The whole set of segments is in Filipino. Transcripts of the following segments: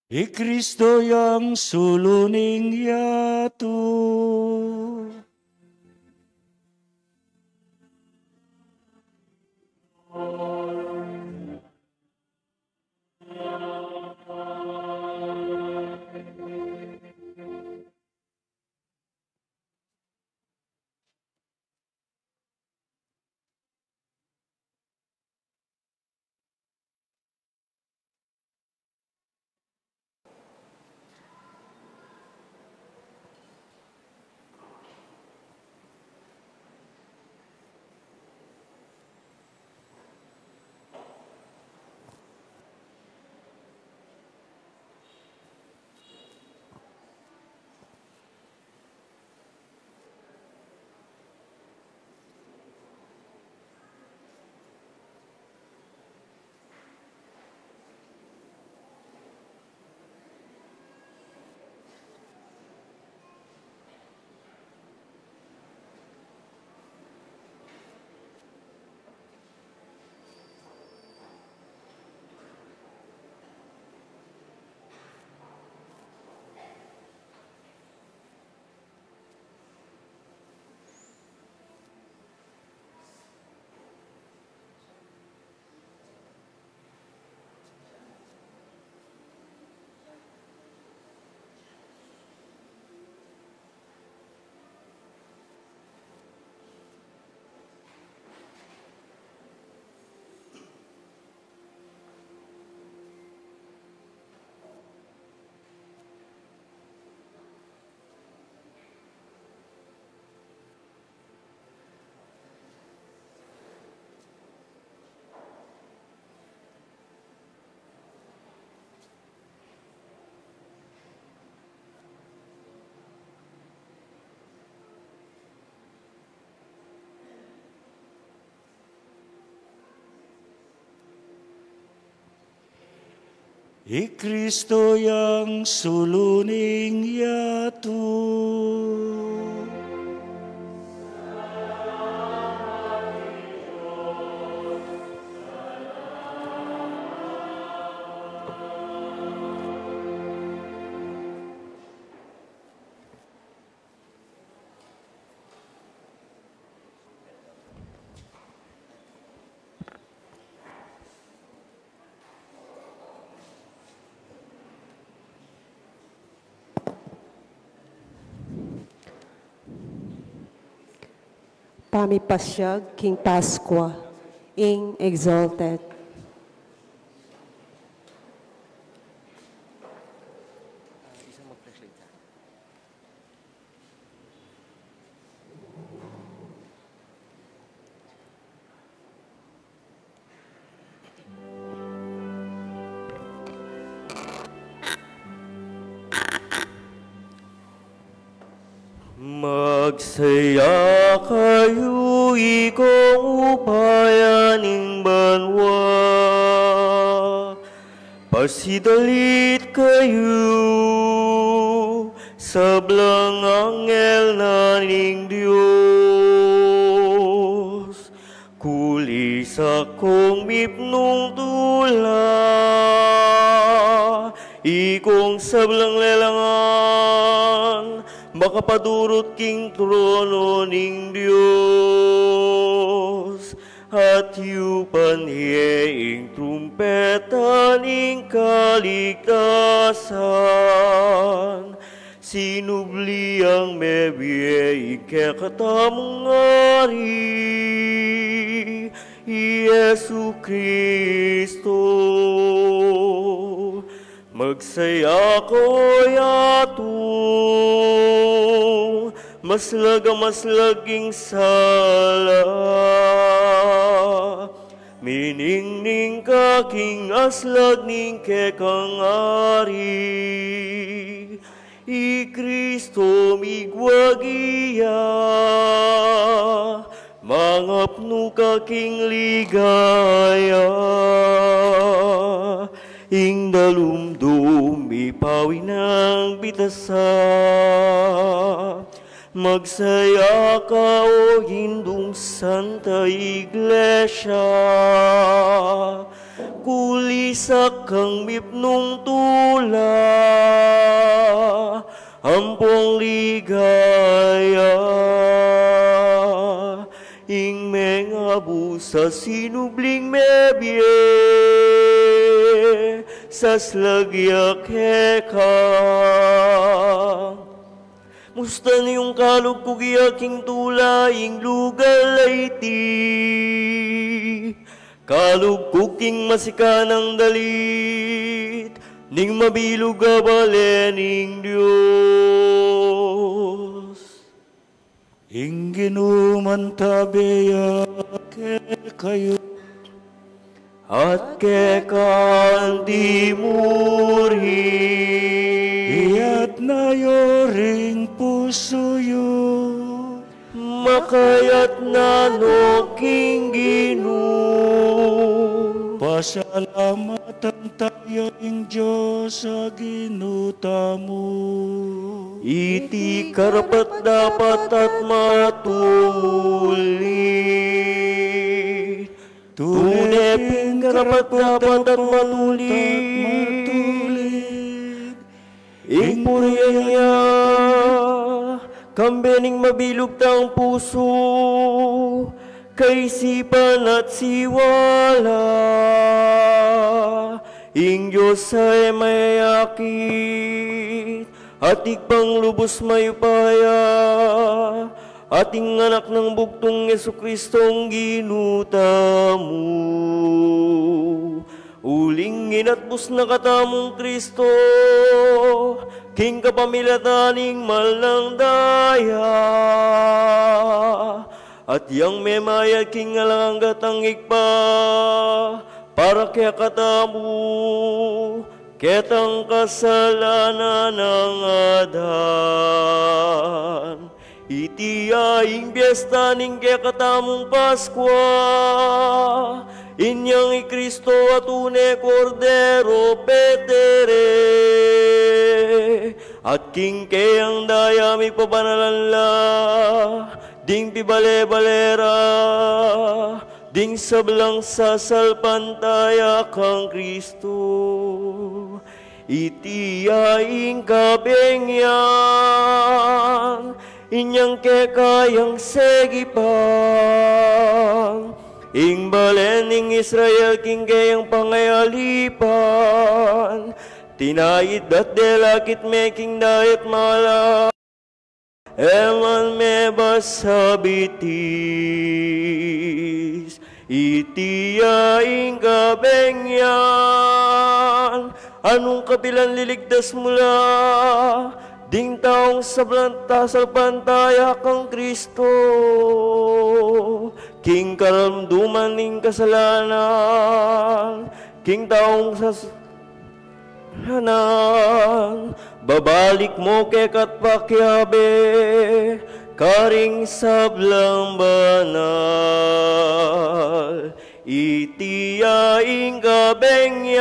Kristo yang suluning yato. Kristo yang suluning yato. Pamipasyag King Pasqua, ing exalted. Magsaya kayo, ikong upayaning banwa. Pasidalit kayo, sablang anghel naning Diyos. Kulis akong mipnong tula, ikong sablang lelangan, makapadurot king trono ning Diyos. At yupan ing trumpeta ning kaligtasan, sinubli ang mebye ikatamong ari, Yesu Kristo. Magsaya ko yato, maslaging sala. Miningning kaking aslag ning kekang ari, I Kristo migwagiya, mangapno kaking ligaya. Ing dalumdum ipawi ng bitasa, magsaya ka o hindong Santa Iglesia, kulisak kang mipnong tula, ampong ligaya. Ing mga busa sinubling mebye, saslagyak heka. Musta niyong kalog kugiyaking tulaing lugal ay ti, kalog kuking masikanang dalit, ning mabilog abalening Diyos. Ing ginuman tabeya kayo, at kekanti muri, iyat na yoring puso yo, makayat na noking Ginoo. pasalamatan tayo ing Diyos sa ginuta mo. Iti karapat dapat at matulit, tuneping karapat dapat at matulit. Ing puriyan niya, kambening mabilog tang puso, kaisipan at siwala. Ing Diyos ay mayakit, ating panglubos mayupaya, ating anak ng bugtong Jesucristong ginuta mo. Uling inatbus na katamong Kristo, king kapamilataning malang daya, at yang memaya king alanggat ang igpa, para kaya katamu, ketang kasalanan ng adan. Iti aing biesta ning kaya katamong Paskwa, inyang i Kristo at une Cordero petere, at king kayang dayami pabanalan la, ding pibale-balera, ding sablang sasalpantaya kang Kristo. Iti aing kabengyan, inyang kekayang segipang, ing balening Israel king kayang pangayalipan, tinayid at delakit meking dayat mala, eman me basabitis. Iti aing kabengyan, anong kapilan liligtas mula, ding taong salpantaya kang Kristo, king karamduman ning kasalanan, king taong sasalanan, babalik mo kekat pakyabe, karing sablang banal. Iti aing kabengyan,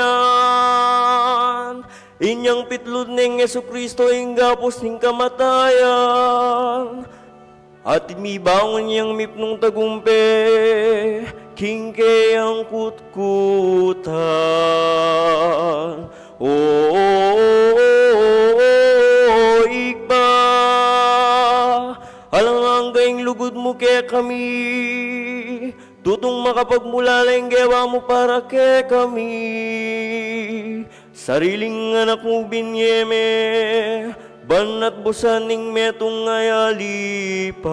inyang pitlod ning Jesucristo ing gapos ning kamatayan, at mibangon niyang mipnong tagumpe, king kayang kutkutan. Igba, alang ang lugod mo kaya kami, tutong makapagmula lang gawa mo para kaya kami. Sariling anak mo binyeme, banat busaning metong ayalipan.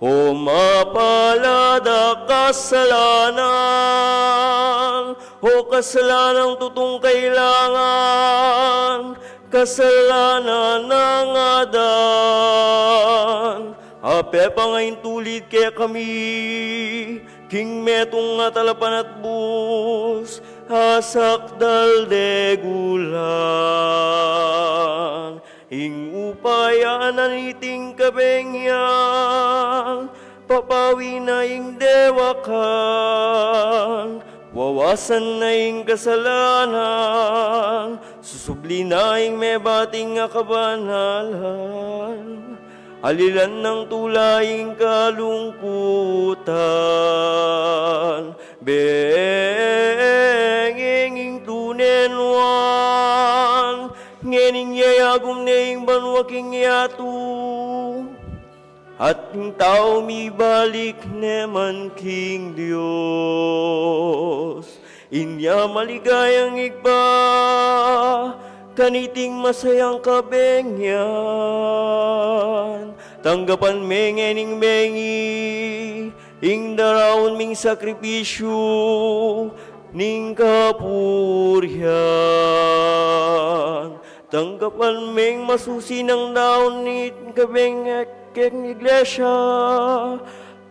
O mapalada kasalanan, o kasalanang tutong kailangan, kasalanan ng adan. Ape pa ngayon tulid kaya kami, king metong nga talapan at bus, hasak dal degulan. Ing upaya naniting kabengyang, papawi na ing dewakan, wawasan na ing kasalanan, susubli na ing may bating nga kabanalan. Alilan ng tulaying kalungkutan, benging tunenwan, ngening yayagum neing banwaking yatu, at ng tao mi balik neman king Diyos. Inya maligayang igba, kaniting masayang kabengyan. Tanggapan mengening mengi, ing darawon ming sakripisyo, ning kapuryan. Tanggapan meng masusi ng daon ni kabengek iglesia,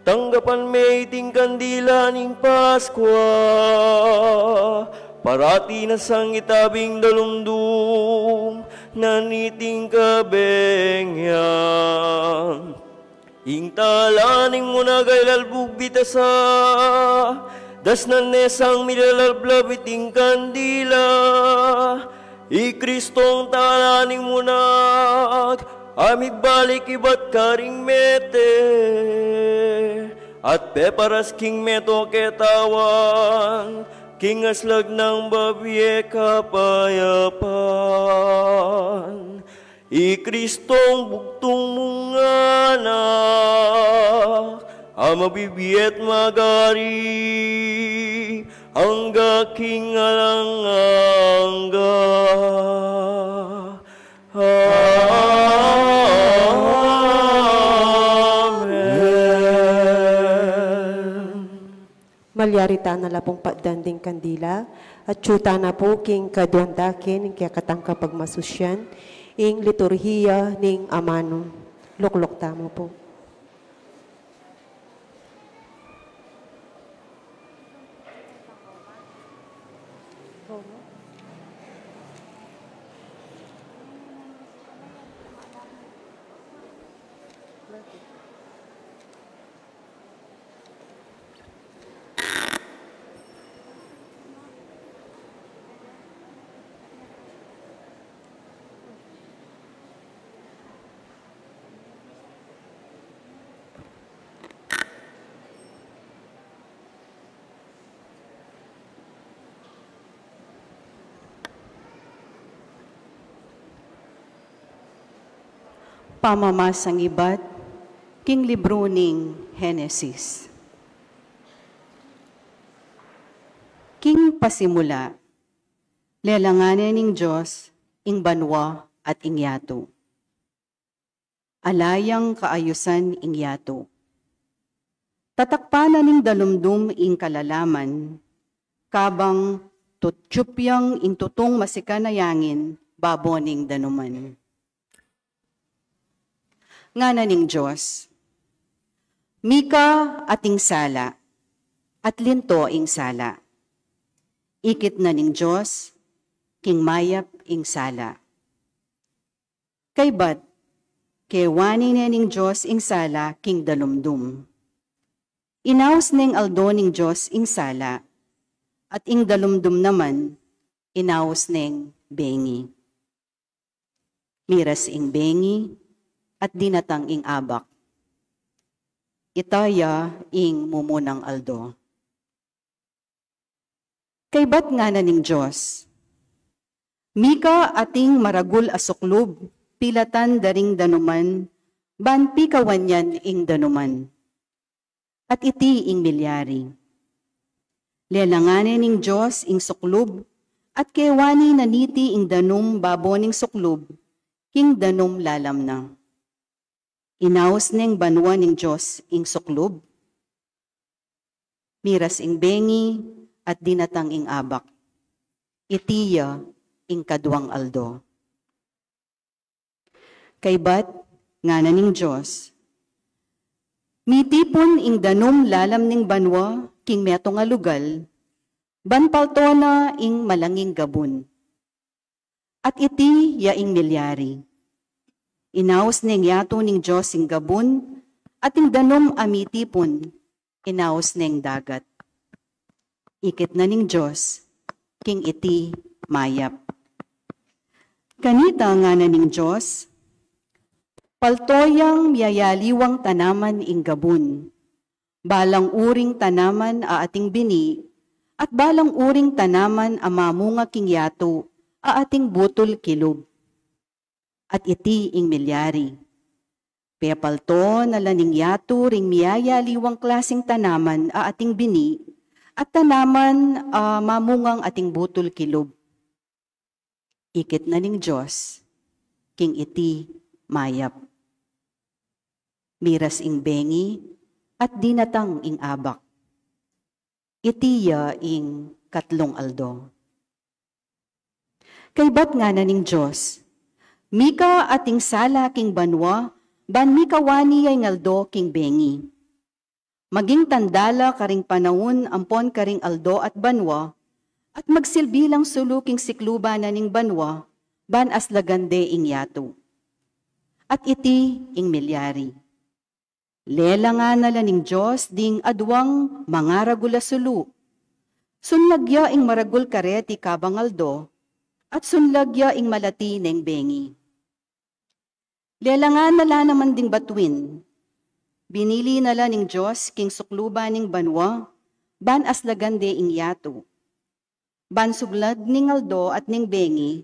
tanggapan may iting kandila ning Paskwa, parati na sang itabing dalumdum, naniting kabengyan. Ing talaning muna gaylalbog bitasa, das na nesang milalablab iting kandila, i Kristong talaning munag, amig balik ibat karing mete, at peparas king meto ketawan, king aslag ng babye kapayapan. I Kristong bugtong mga anak, amabibiyet magari, angga king alangangga. Malyarita na lapong padanding kandila, at syuta na po king kaduandakin, ing kaya katangka pagmasusyan, ing liturhiya ning amano. Luklok tamo po. Pamamasang ibat, king libro ning Henesis. King pasimula, lelanganin ning Diyos, ing banwa at ing yato. Alayang kaayusan ing yato. Tatakpanan ning dalumdum ing kalalaman, kabang tutsyupyang ing tutong masikanayangin, baboning danuman. Ngana ning Diyos, mika ating sala, at linto ing sala. Ikit na ning Diyos, king mayap ing sala. Kaybat, kewani na ning Diyos ing sala, king dalumdum. Inaus ning aldo ning Diyos ing sala, at ing dalumdum naman, inaus ning bengi. Miras ing bengi, at dinatang ing abak. Itaya ing mumunang aldo. Kaybat nga na ning Diyos, mika ating maragul asuklob, pilatan daring danuman, ban pikawanyan ing danuman. At iti ing milyari. Lelanganin ning Diyos ing suklob, at kewani naniti ing danum baboning suklob, king danum lalam na. Inaos ning banwa ning Diyos ing suklob, miras ing bengi at dinatang ing abak, itiya ing kadwang aldo. Kaybat ngana ning Diyos, mitipon ing danum lalam ning banwa, king meto nga lugal, banpalto na ing malanging gabon. At iti yaing milyari. Inaos ning yato ning Diyos ing gabon, at ing danom amitipon, inaos ning dagat. Ikit na ning Diyos, king iti mayap. Kanita nga na ning Diyos, paltoyang miyayaliwang tanaman ing gabon, balang uring tanaman a ating bini, at balang uring tanaman a mamunga king yato, a ating butol kilob. At iti ing milyari. Pepalto na laning yato ring miyayaliwang klaseng tanaman a ating bini, at tanaman mamungang ating butol kilob. Ikit na ning Diyos, king iti mayap. Miras ing bengi, at dinatang ing abak. Itiya ing katlong aldo. Kaybat nga na ning Diyos, mika ating sala king banwa, ban mika wani ay ngaldo king bengi. Maging tandala karing panahon ampon karing aldo at banwa, at magsilbilang suluking sikluba na ning banwa, ban aslagande ing yato. At iti ing milyari. Lela nga nala ning Diyos ding adwang mga ragula sulu. Sunlagya ing maragul kareti kabangaldo, at sunlagya ing malati neng bengi. Lelangan nala naman ding batuin. Binili nala ning Diyos king sukluba ning banwa, ban aslagande ing yato. Ban suglad ning aldo at ning bengi,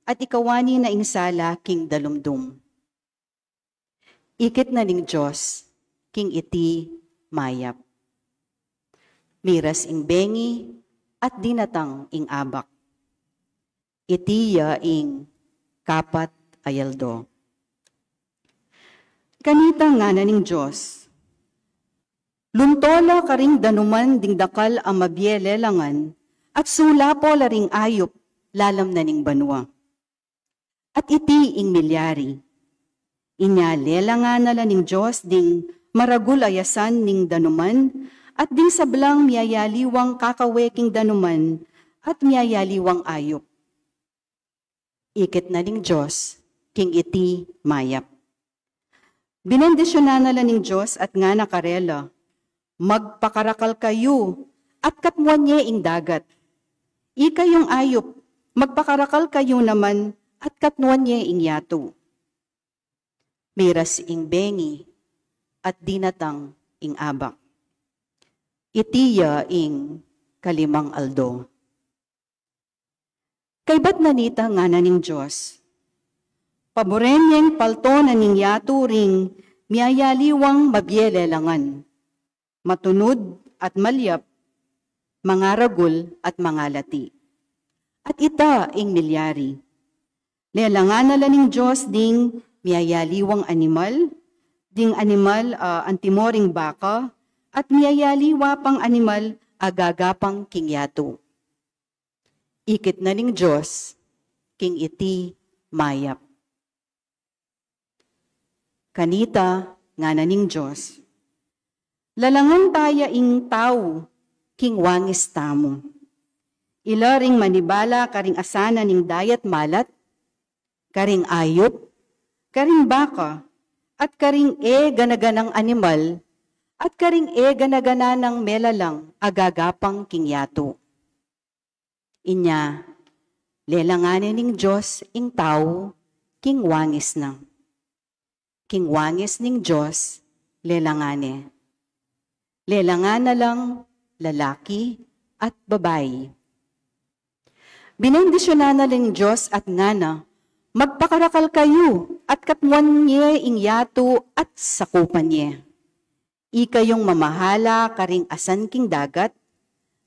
at ikawani na ing sala king dalumdum. Ikit na ning Diyos, king iti mayap. Miras ing bengi, at dinatang ing abak. Itiya ing kapat ayaldo. Kanita nga na ning Diyos, luntola karing danuman ding dakal ang mabielelangan, at sula po laring ayop, lalam na ning banwa. At iti ing milyari, inyalela nga nala ning Diyos ding maragul ayasan ning danuman, at ding sablang miyayaliwang kakaweking danuman, at miyayaliwang ayop. Ikit na ning Diyos, king iti mayap. Binendisyonan nala ning Diyos at nga nakarela, magpakarakal kayo at katmuan niya ing dagat. Ikayong ayop, magpakarakal kayo naman at katmuan niya ing yato. Miras ing bengi at dinatang ing abak. Itiya ing kalimang aldo. Kaybat nanita nga na ning Diyos, paborenyeng palto na ning yato ring miyayaliwang mabielelangan, matunod at malyap, mga ragul at mga lati. At ita ing milyari. Lelangan nala ning Diyos ding miyayaliwang animal, ding animal antimoring baka, at miyayaliwa pang animal agagapang king yato. Ikit na ning Diyos, king iti mayap. Kanita nga na ning Diyos, lalangan taya ing tao, king wangis tamo. Ilaring manibala karing asana ning dayat malat, karing ayop, karing baka, at karing ganaganang animal, at karing ganagananang melalang agagapang king yato. Inya, lelanganin ning Diyos ing tao, king wangis na. King wangis ning Diyos, lelangane. Lelangan na lang lalaki at babae. Binendisyonan na ning Diyos at ngana, magpakarakal kayo at katmuan niya ing yato at sakupan niya. Ikayong mamahala karing asan king dagat,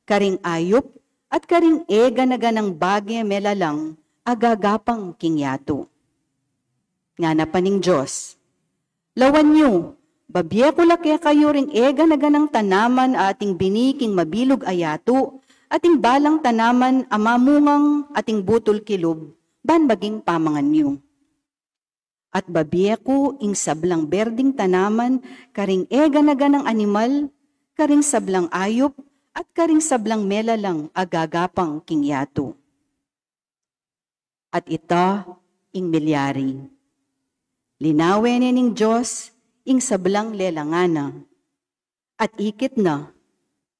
karing ayop, at karing ganaganang bagay melalang agagapang king yato. Nga na paning Diyos, lawan nyo, babye ko laki kayo ring ganaganang tanaman ating biniking mabilog ayato, ating balang tanaman amamungang ating butol kilob, ban maging pamangan nyo. At babye ko ing sablang berding tanaman, karing ganaganang animal, karing sablang ayop, at karing sablang melalang agagapang kingyatu. At ita ing milyari. Linawen ning Diyos ing sablang lelangana, at ikit na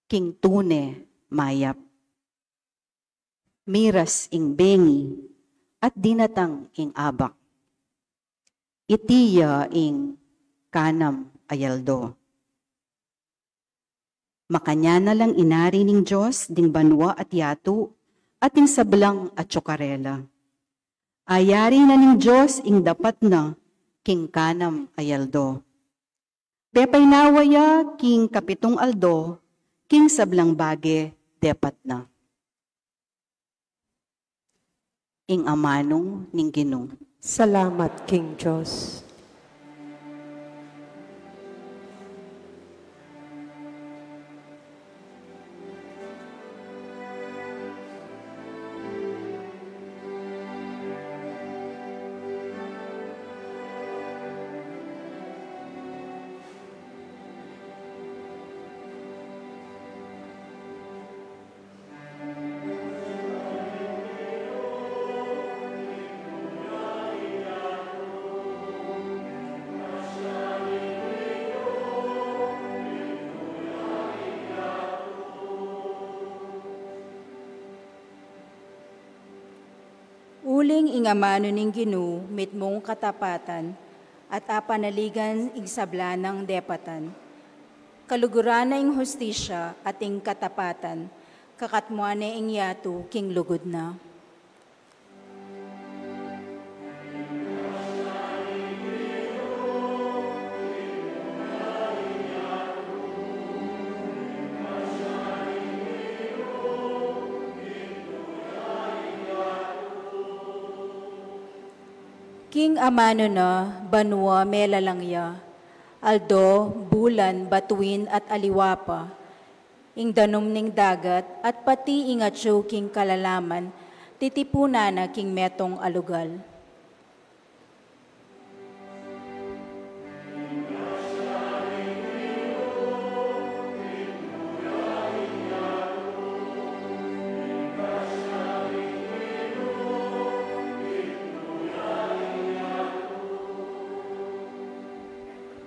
king tune mayap. Miras ing bengi, at dinatang ing abak. Itiya ing kanam ayaldo. Makanya na lang inari ning Diyos ding banwa at yatu, at ing sablang at tsokarela. Ayari na ning Diyos ing dapat na king kanam ayaldo. Pepay nawaya king kapitong aldo, king sablang bage depat na. Ing amanong ning Ginoo. Salamat, King Diyos. Uling ing amano ning Ginoo mitmong katapatan at apanaligan ing sablanang depatan. Kaluguran na ing hustisya at ing katapatan, kakatmuan na ing yatu king lugod na. King amano na, banwa melalangya, aldo, bulan, batuin at aliwapa, ing danom ning dagat at pati ing atyo king kalalaman, titipuna na king metong alugal.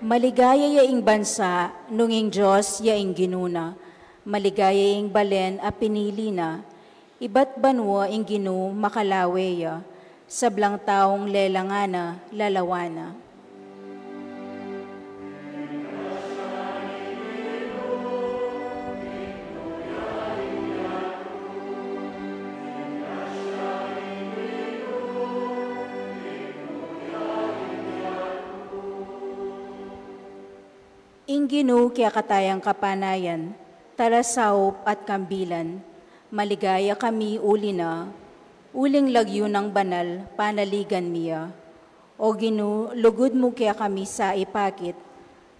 Maligaya yaing bansa, nunging Diyos yaing ginuna. Maligaya yaing balen a pinili na. Iba't banwa ing Ginoo makalawe ya. Sablang taong lelangana, lalawana. Ing Ginoo kaya katayang kapanayan, talasawop at kambilan, maligaya kami uli na, uling lagyo ng banal, panaligan miya. O Ginoo, lugod mo kaya kami sa ipakit,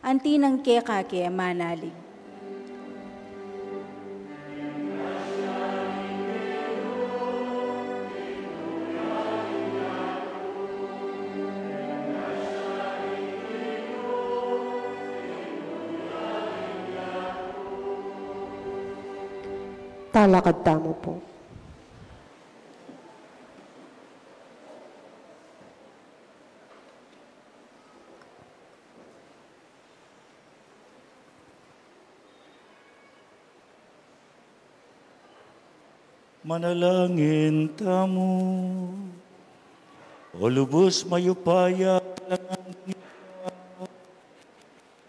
anti ng kaya kake manalig. Talakad tamo po. Manalangin tamo, o lubos mayupaya lang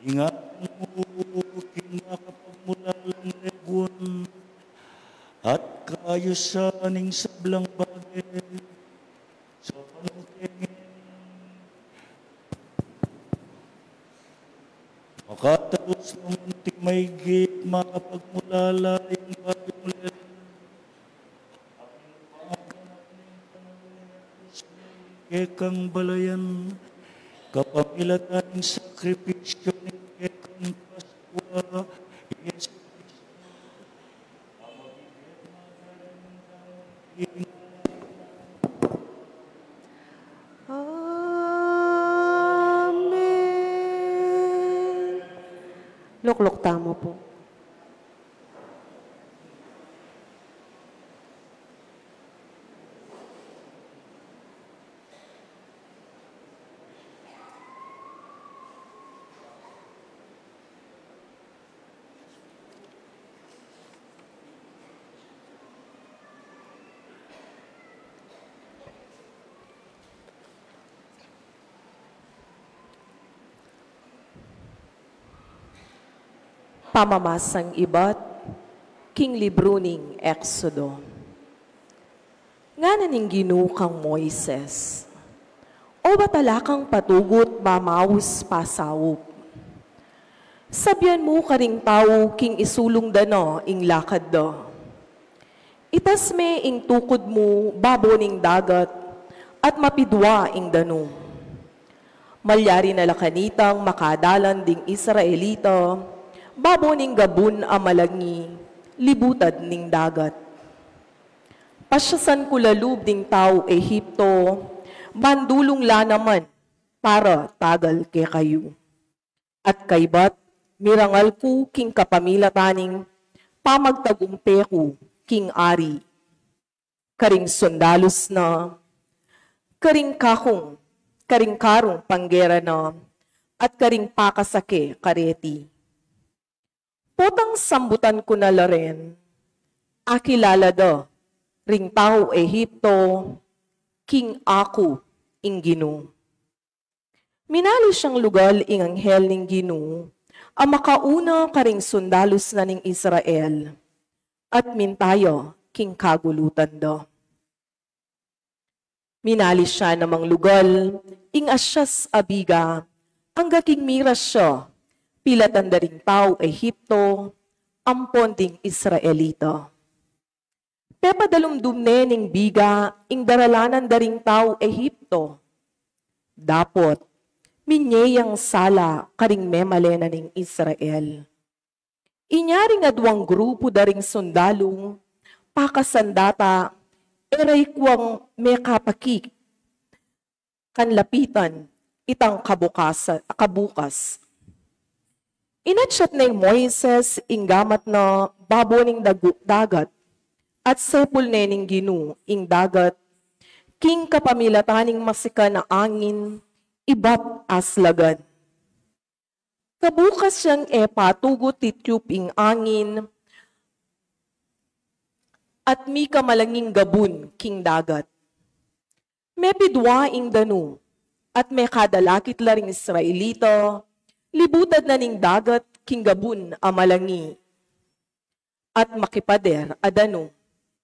ingat mo kinakapagmulalang legon at kayusaning sablang bagay sa panungkingin. Makatalos ng munting maigit, makapagmulala yung bagay muli. Kekang balayan, kapamilatan sakripisyo ni Kekang Paskwa, Yesu Amen. Luklok tamo po. Pamamasang ibat, king libro ning Exodo. Nga naning ginukang Moises, o batalakang patugot mamawis pasawop. Sabyan mo karing tao king isulong dano ing lakad do. Itas me ing tukod mo babo ning dagat at mapidwa ing dano. Malyari na lakanitang makadalan ding Israelita, babo ning gabun amalangi, libutad ning dagat. Pasyasan ko lalub ding tao Ehipto, bandulong la naman para tagal ke kayo. At kaybat, mirangal ko king kapamilataning, pamagtagumpe ko king ari. Karing sundalos na, karing karong panggera na, at karing pakasake kareti. Potang sambutan ko na la rin, akilala do, ring tao Ehipto, king ako ing Gino. Minalo siyang lugal ing anghel ning Gino, ang makauna karing sundalos na ning Israel, at mintayo king kagulutan do. Minali siya namang lugal, ing asyas abiga, ang gaking miras siya, pilatan da ring tao Ehipto, ampon ding Israelita. Pepadalumdum ning biga, ing daralanan da ring tao Ehipto. Dapot, minyeyang sala karing memalena ning Israel. Inyaring adwang grupo da ring sundalong, pakasandata, eray kuwang mekapakik, kanlapitan, itang kabukas. Inatsyat na yung Moises, inggamat na babo ning dagat, at sepul na ning Gino, ing dagat, king kapamilataning masika na angin, ibat aslagan. Kabukas siyang patugot tityup ing angin, at mi kamalanging gabun king dagat. May pidwa ing danu, at may kadalakit laring Israelito, libutad na ning dagat king gabun amalangi. At makipader adano,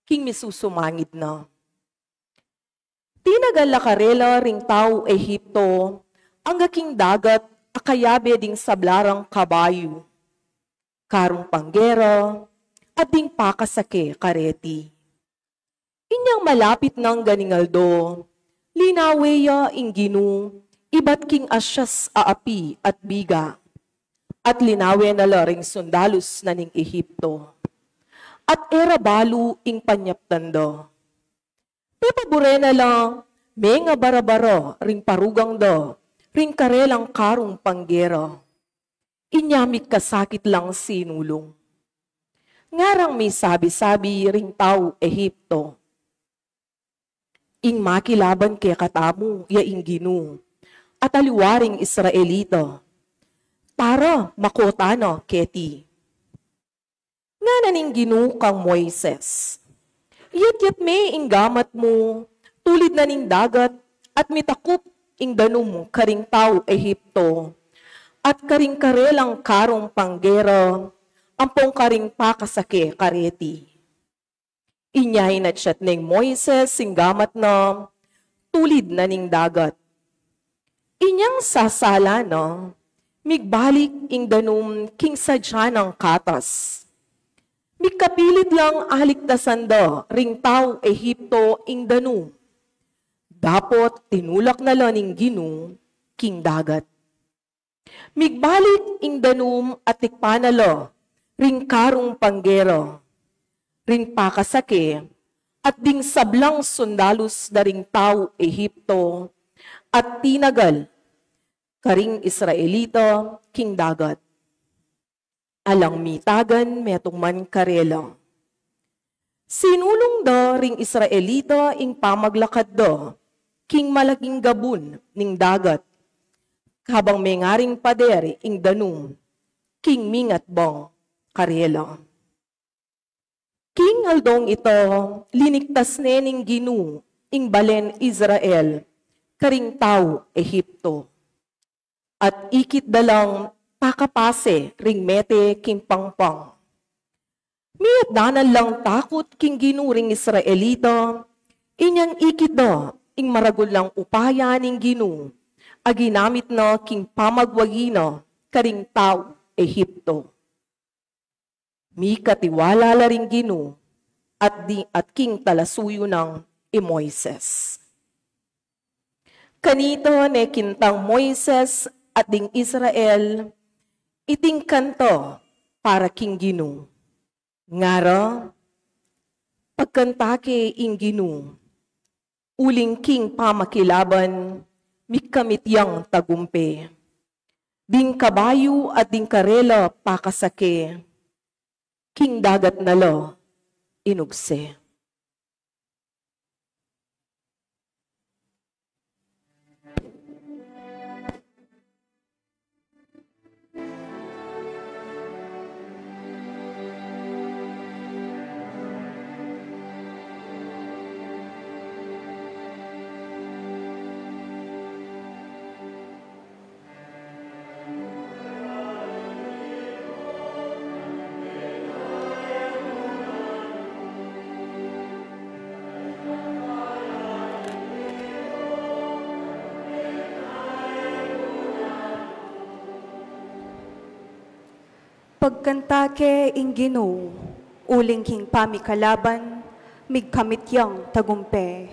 king misusumangid na. Tinagal lakarela ring tao Ehipto, ang gaking dagat akayabe ding sablarang kabayo, karong panggera, at ding pakasake kareti. Inyang malapit ng ganingaldo, linaweya ing Gino, ibat king asyas aapi at biga, at linawe na laring sundalos na ning Ehipto, at erabalu ing panyaptando. Pepabure na lang, may nga barabaro ring parugang do, ring karelang karong panggero. Inyamit kasakit lang sinulong. Ngarang may sabi-sabi ring tao Ehipto. Ing makilaban kaya katamu, ya ing Gino, at aliwaring Israelito. Para makotano keti. Nga naning Gino kang Moises. Yat may inggamat mo, tulid na ning dagat, at mitakup ing danum karing tao Ehipto, at karing karelang karong panggera, ampong karing pakasake kareti. Inyahin at siyat ning Moises inggamat na, tulid na ning dagat. Inyang sasala no, migbalik ing danum king sadya ng katas. Mikapilit lang aliktasan do, ring tao Ehipto ing danum. Dapot tinulak na lang ning Gino, king dagat. Migbalik ing danum at tikpanalo, ring karong panggero, ring pakasake, at ding sablang sundalos da ring tao Ehipto, at tinagal, karing Israelito, king dagat. Alang mitagan metong man karela. Sinulong do ring Israelito ing pamaglakad do, king malaking gabun ning dagat, habang may ngaring pader ing danum, king mingat bong karela. King aldong ito, liniktas nening Gino, ing balen Israel, karing tao Ehipto. At ikit dalang pakapase ring mete king pangpang. Miyat danan lang takot king ginuring Israelita, inyang ikito ing maragul lang upaya ning ginu, aginamit na king pamagwagina karing tao Ehipto. Mi katiwala la ring ginu at king talasuyo ng Moises. Kanito ne kintang Moises at ding Israel, iting kanto para king ginu. Ngara, pagkantake ing ginu, uling king pamakilaban, mikamityang tagumpe. Ding kabayo at ding karela pakasake, king dagat nalo, inugse. Pagkantake ing Ginoo, uling king pamikalaban, migkamityang tagumpe.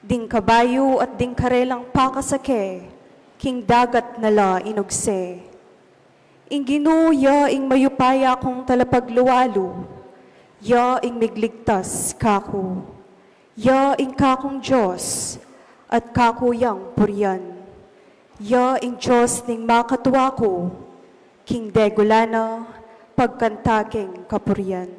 Ding kabayo at ding karelang pakasake, king dagat nala inugse. Ing Ginoo ya ing mayupaya kong talapagluwalo, ya ing migligtas kako. Ya ing kakong Diyos, at kakuyang puryan. Ya ing Diyos ning makatuwa ko, king degulana, pagkantaking kapuryan.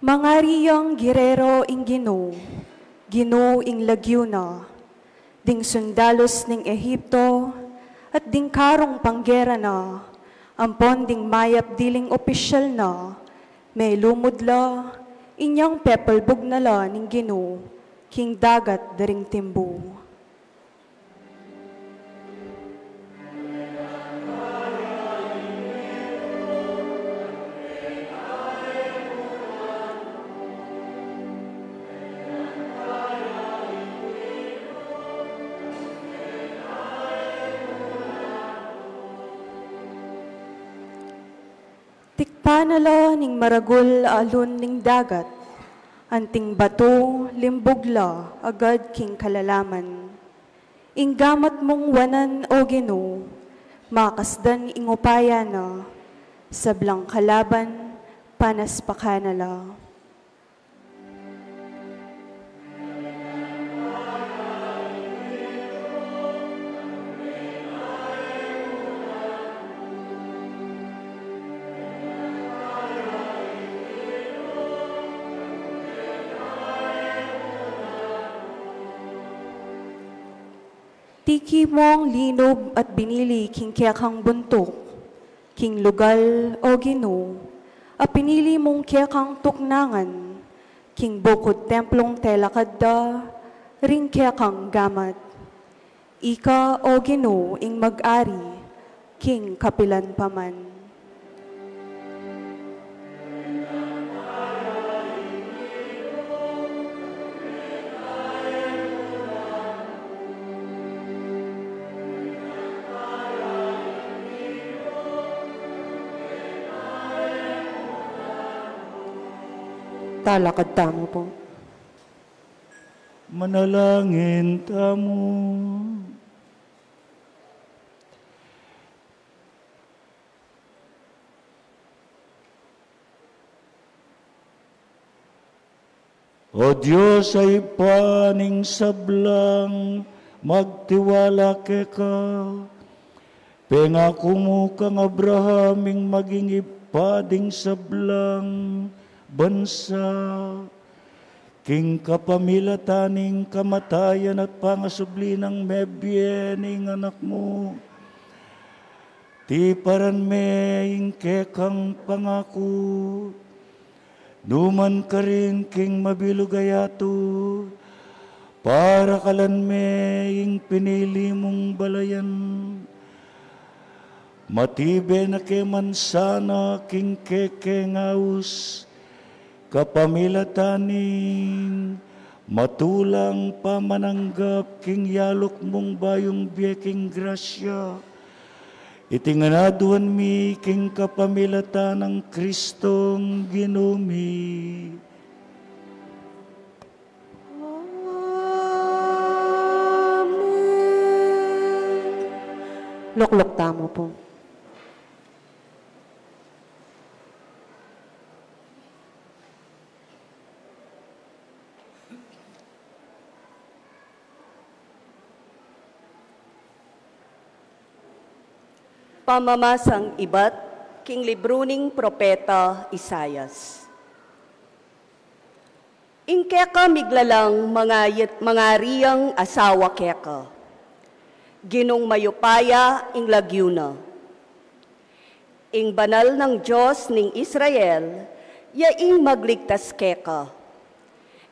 Mangariyang girero ing Ginoo, Ginoo ing lagyuna, ding sundalos ning Ehipto, at ding karong panggera na, ampon ding mayap diling opisyal na, may lumudla, inyang pepelbog na la ning Ginoo, king dagat daring timbu. Tikpanala ning maragul alun ning dagat, anting bato limbugla agad king kalalaman. Inggamat mong wanan o Ginoo, makasdan ingupaya na, sablang kalaban panas pakanala. Tiki mong linob at binili king kiyakang buntok, king lugal o Ginoo, a pinili mong kiyakang tuknangan, king bukod templong telakadda, ring kiyakang gamat. Ika o Ginoo ing mag-ari, king kapilan paman. Talakad tamo po. Manalangin tamo. O Diyos ay paning sablang, magtiwala ke ka. Pengako mo kang Abrahaming maging ipading sablang, bansa, king kapamilataning kamatayan at pangasubli ng mebyening anak mo. Ti paran me ingkekang pangako, numan ka rin king mabilugayato, para kalan me ing pinili mong balayan. Matibe na ke mansana king keke ngaus, kapamilataning matulang pamananggap king yalok mong bayong biyeking grasya. Itinganaduan mi king kapamilatan ng Kristong ginumi. Luklok tamo po. Pamamasang ibat, king libro ning propeta Isayas. Ingkeka miglalang mga riyang asawa keka, ginong mayupaya ing lagyuna. Ing banal ng Diyos ning Israel, yaing magligtas keka,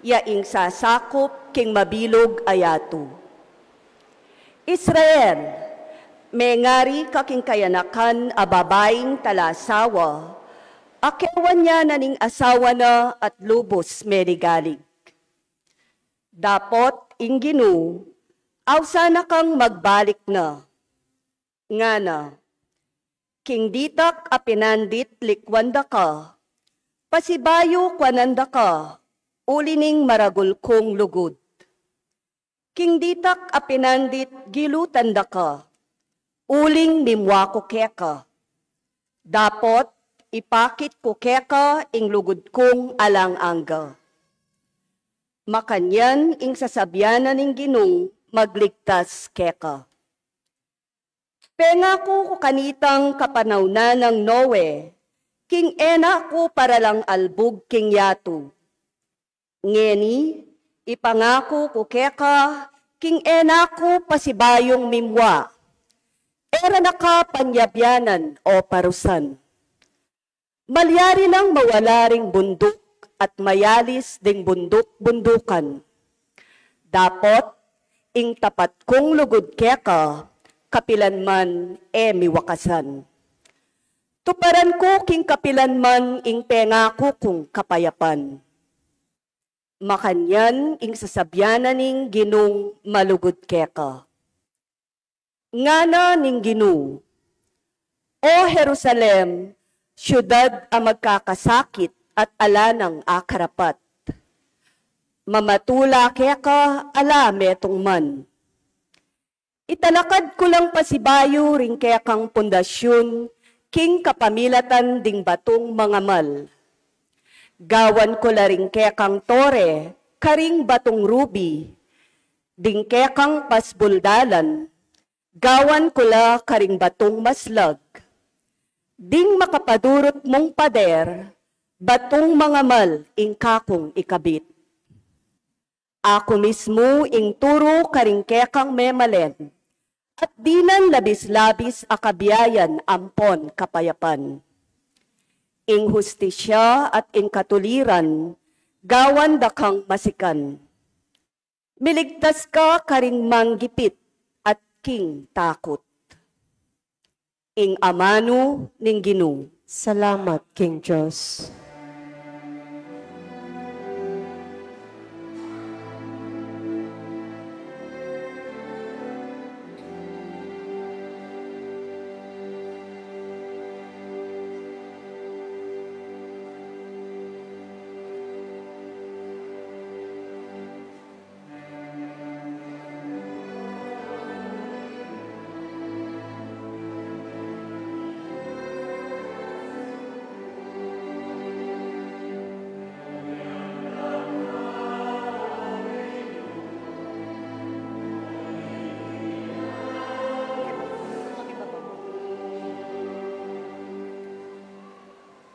yaing sasakop king mabilog ayatu. Israel, may ngari kaking kayanakan a babaeng talasawa, akewan niya na ning asawa na at lubos merigalig. Dapot ing Ginu, aw sana kang magbalik na. Nga na, king ditak a pinandit likwanda ka, pasibayo kwananda ka, ulining maragul kong lugod. King ditak a pinandit gilutanda ka, uling mimwa ko keka. Dapot, ipakit ko keka ing lugod kong alang-angga. Makanyan ing sasabyanan ning Ginong magligtas keka. Penga ko kanitang kapanawna ng Noe, king ena ko para lang albug king yatu. Ngeni, ipangako ko keka, king ena ko pasibayong mimwa. Era na ka panyabyanan o parusan. Malyari lang mawala ring bundok at mayalis ding bundok-bundukan. Dapot, ing tapat kong lugod keka, kapilan man miwakasan. Tuparan ko king kapilan man ing pengako kong kapayapan. Makanyan ing sasabyanan ning Ginong malugod keka. Ngana ning Ginu, O Jerusalem, syudad a magkakasakit at ala ng akarapat. Mamatula keka ala metong man. Italakad ko lang pasibayo ring kekang pundasyon, king kapamilatan ding batong mga mal. Gawan ko la ring kekang tore, karing batong ruby, ding kekang pasbuldalan, gawan ko la karing batong maslag. Ding makapadurot mong pader, batong mga mal ing kakong ikabit. Ako mismo ing turo karing kekang memalen, at dinan labis-labis akabiyayan ampon kapayapan. Ing hustisya at ing katuliran, gawan dakang masikan. Miligtas ka karing manggipit, king takot. Ing amano ning Ginoo. Salamat, King Diyos.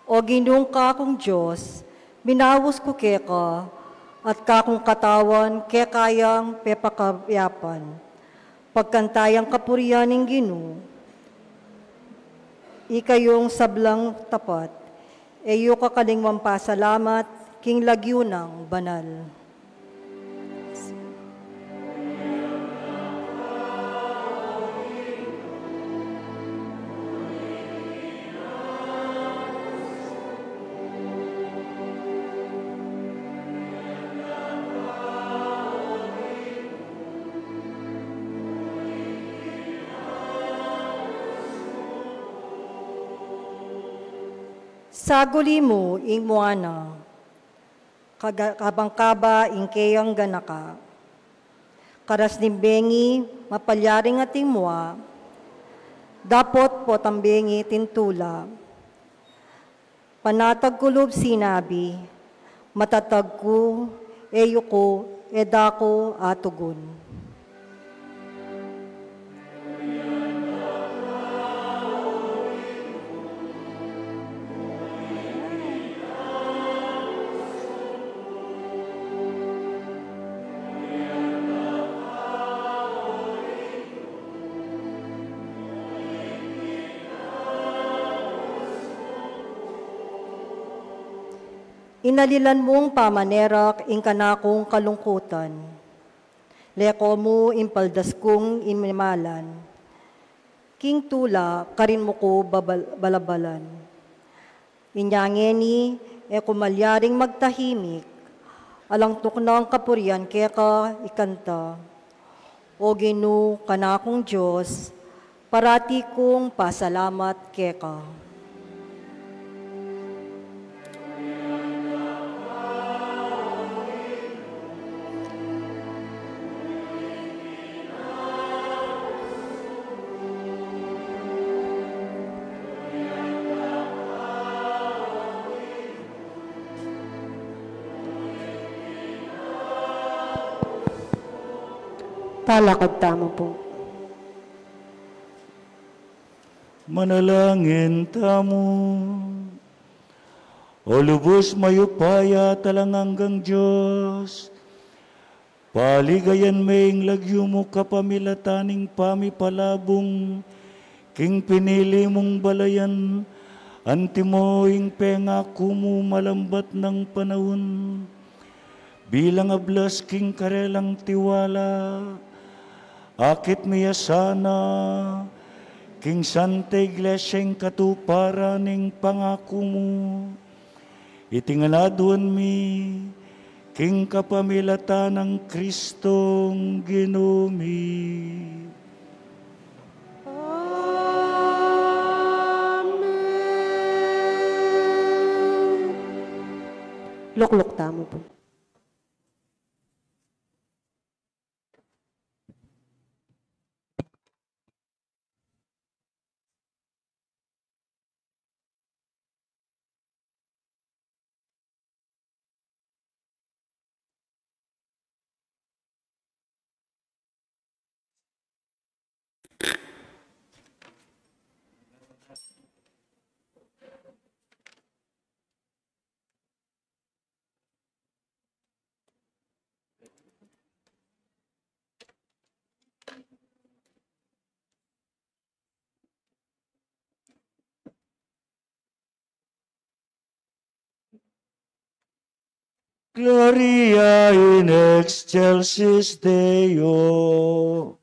O ginung ka kong Diyos, minawos ko keka, at kakong katawan kaya kayang pepakayapan. Pagkantayang kapurian ng Ginoo, ikayong sablang tapat, eyo kakalingwang pasalamat, king lagyo ng banal. Saguli mo, ing muana, kabangkaba, ing keyang ganaka, karas ni bengi, mapalyaring ating mua, dapot po tambengi tintula, panatag kulob sinabi, matatag ko, eyo ko, edako atugon. Inalilan mong pamanerak ing kanakong kalungkutan. Leko mo impaldas kong imimalan. King tula karin mo ko balabalan. Inyangeni e kumalyaring magtahimik. Alang tuknang kapurian kaya ka ikanta. O Ginoo kanakong Diyos, parati kong pasalamat kaya ka. Palakad tamo po. Manalangin tamo. O lubos mayupaya talanganggang Diyos. Paligayan maing lagyo mo kapamilataning pamipalabong. King pinili mong balayan. Antimo ing pengako mo malambat ng panahon. Bilang ablas king karelang tiwala. Akit miya sana, king Santa Iglesyang katuparan ng pangako mo. Itingaladuan mi, king kapamilatan ng Kristong Ginoo mi. Lukluk tamo po. Gloria in excelsis Deo.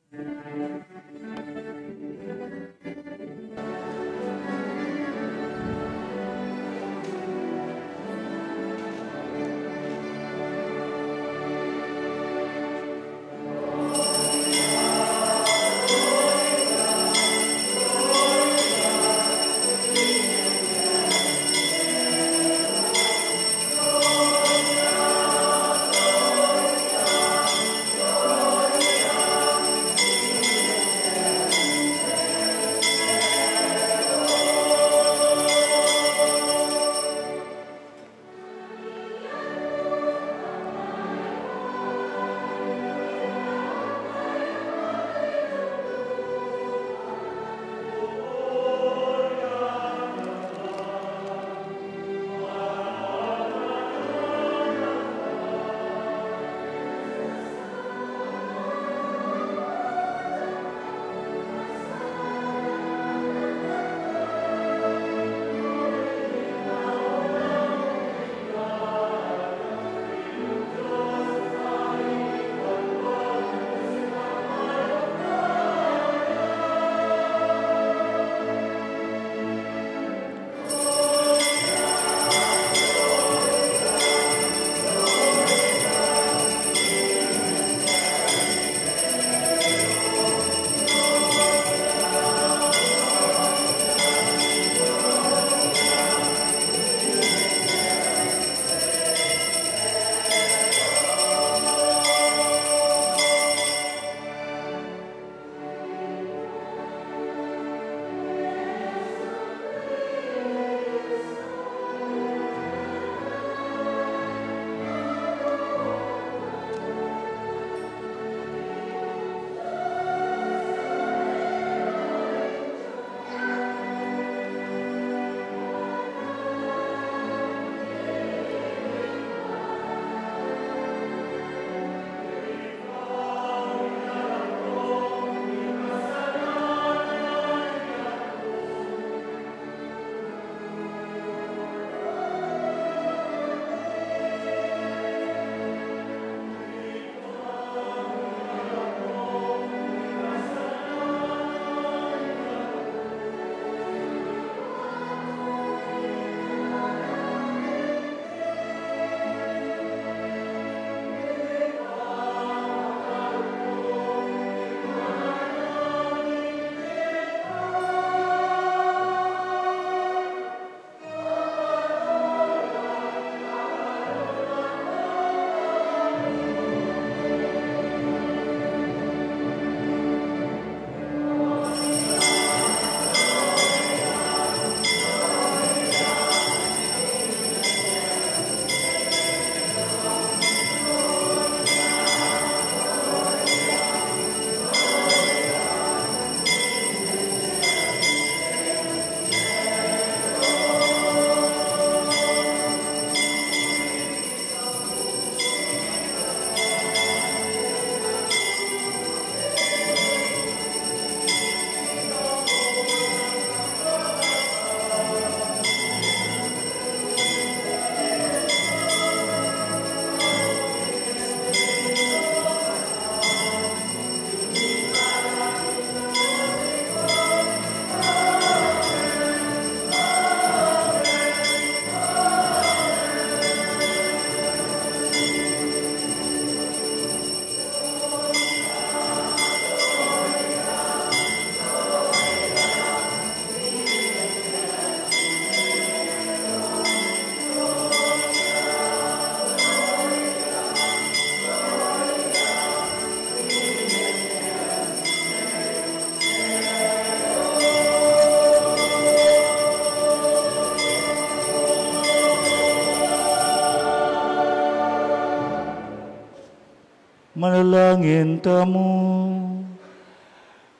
panalangin tamo.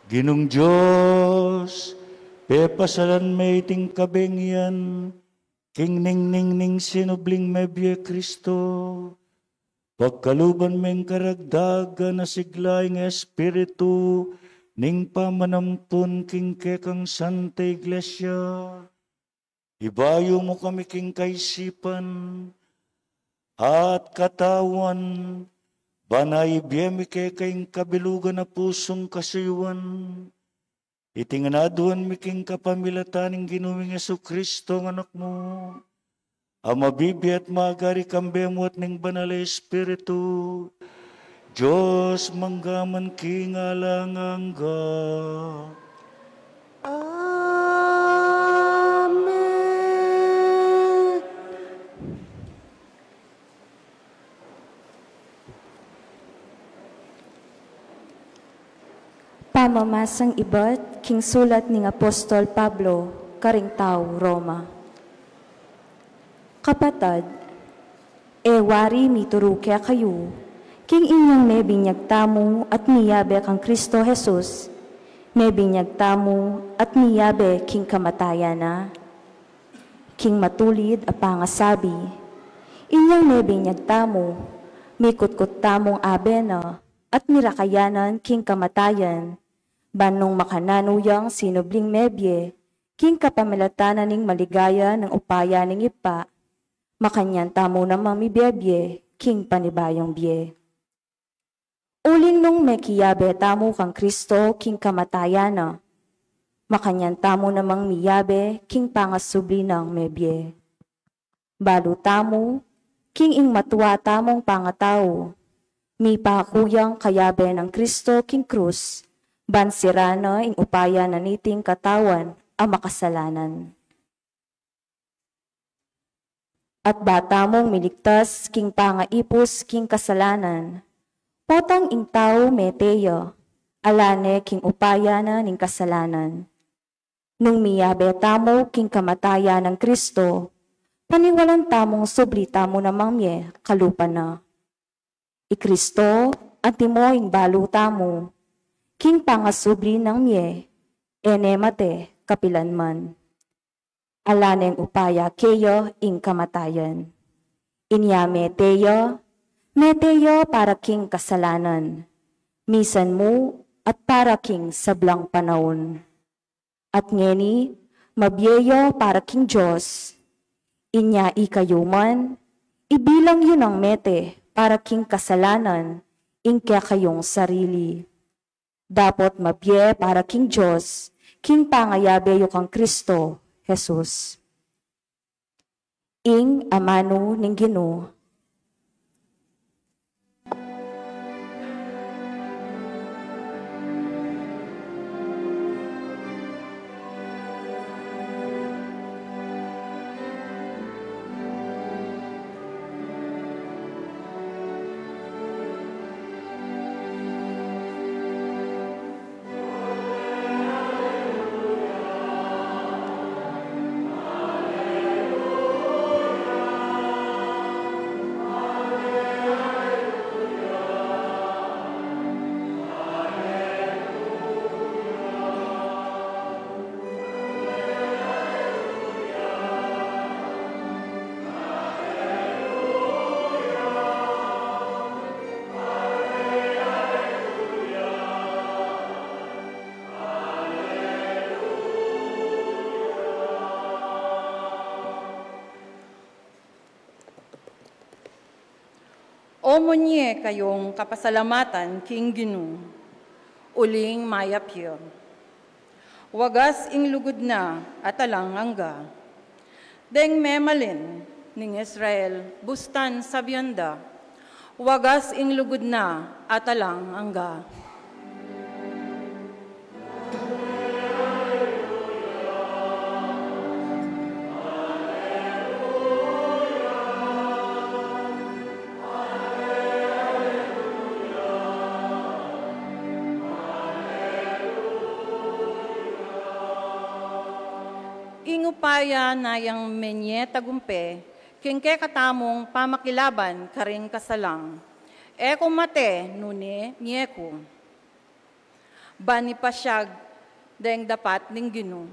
Ginong Diyos, pepasalan may ting kabengyan, king ning sinubling mebye Kristo. Pagkaluban meng karagdagan na siglaing espiritu, ning pamanampun king kekang Santa Iglesia. Ibayo mo kami king kaisipan at katawan, banay biyemi kekang kabilugan na pusong kasayuan. Itinganaduan mi king kapamilataning ginuwing Jesu-Kristo ng anak mo. Ama bibi at magari kambemo at ning banal espiritu, Diyos manggaman kingalangangga. Amen. Pamamasang ibat, king sulat ning Apostol Pablo, karing tao Roma. Kapatad, wari mituro kaya kayo, king inyong may binyagtamo at niyabe kang Kristo Jesus, may binyagtamo at niyabe king kamatayan na, king matulid a pangasabi, inyong may binyagtamo, may kutkot tamong abe na, at mirakayanan king kamatayan, banong makananuyang sinubling mebye, king kapamilatanan ning maligaya ng upaya ning ipa, makanyan tamo na mamibebye, king panibayong bye. Uling nung may kiyabe tamo kang Kristo, king kamatayana, makanyan tamo namang miyabe, king pangasubli ng mebye. Balu tamo, king ing matuwa tamong pangatao, mi pakuyang kayabe ng Kristo, king krus, bansirana ing upaya na niting katawan, ang makasalanan. At bata mong miligtas, king pangaipos, king kasalanan. Potang ing tao meteyo, alane king upaya na ning kasalanan. Nung miyabe tamo, king kamataya ng Kristo, paniwalan tamong subli tamo namang mye, kalupa na. I Kristo, antimo ing balu tamo, king pangasubli ng mye, enemate, kapilanman. Alaneng upaya keyo ing kamatayan. Inya meteyo para king kasalanan. Misan mo at para king sablang panahon. At ngeni, mabyeyo para king Diyos. Inya ikayuman, ibilang yun ang mete para king kasalanan, ing kaya kayong sarili. Dapat mabye para king Diyos, king pangayabeyo kang Kristo, Jesus. Ing amano ning Ginoo. Omonye kayong kapasalamatan king Ginoo, uling mayapyo. Wagas ing lugod na at alang angga. Deng memalin ning Israel bustan sa biyanda. Wagas ing lugod na at alang angga. Ingupaya na yang menye tagumpe, king katamong pamakilaban karing kasalang. Eko mate, nune, nieko. Bani pasyag, deng dapat ning Ginoo.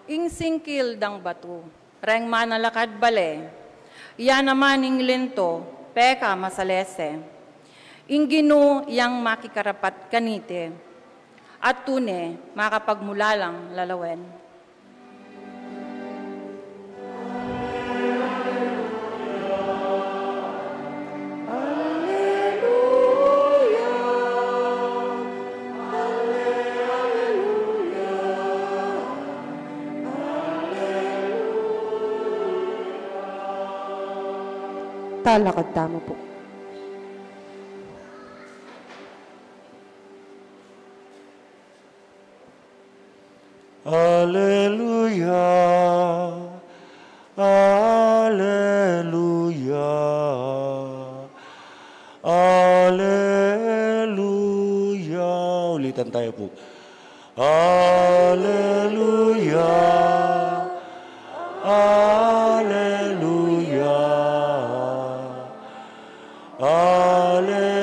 Ing singkil dang batu, reng manalakad bale, yan naman ing lento, peka masalese. Ing Ginoo yang makikarapat kanite, at tune makapagmulalang lalawen. Talakad tama po. Alleluia, Alleluia, Alleluia. Ulitan tayo po. Alleluia, Alleluia, Alleluia.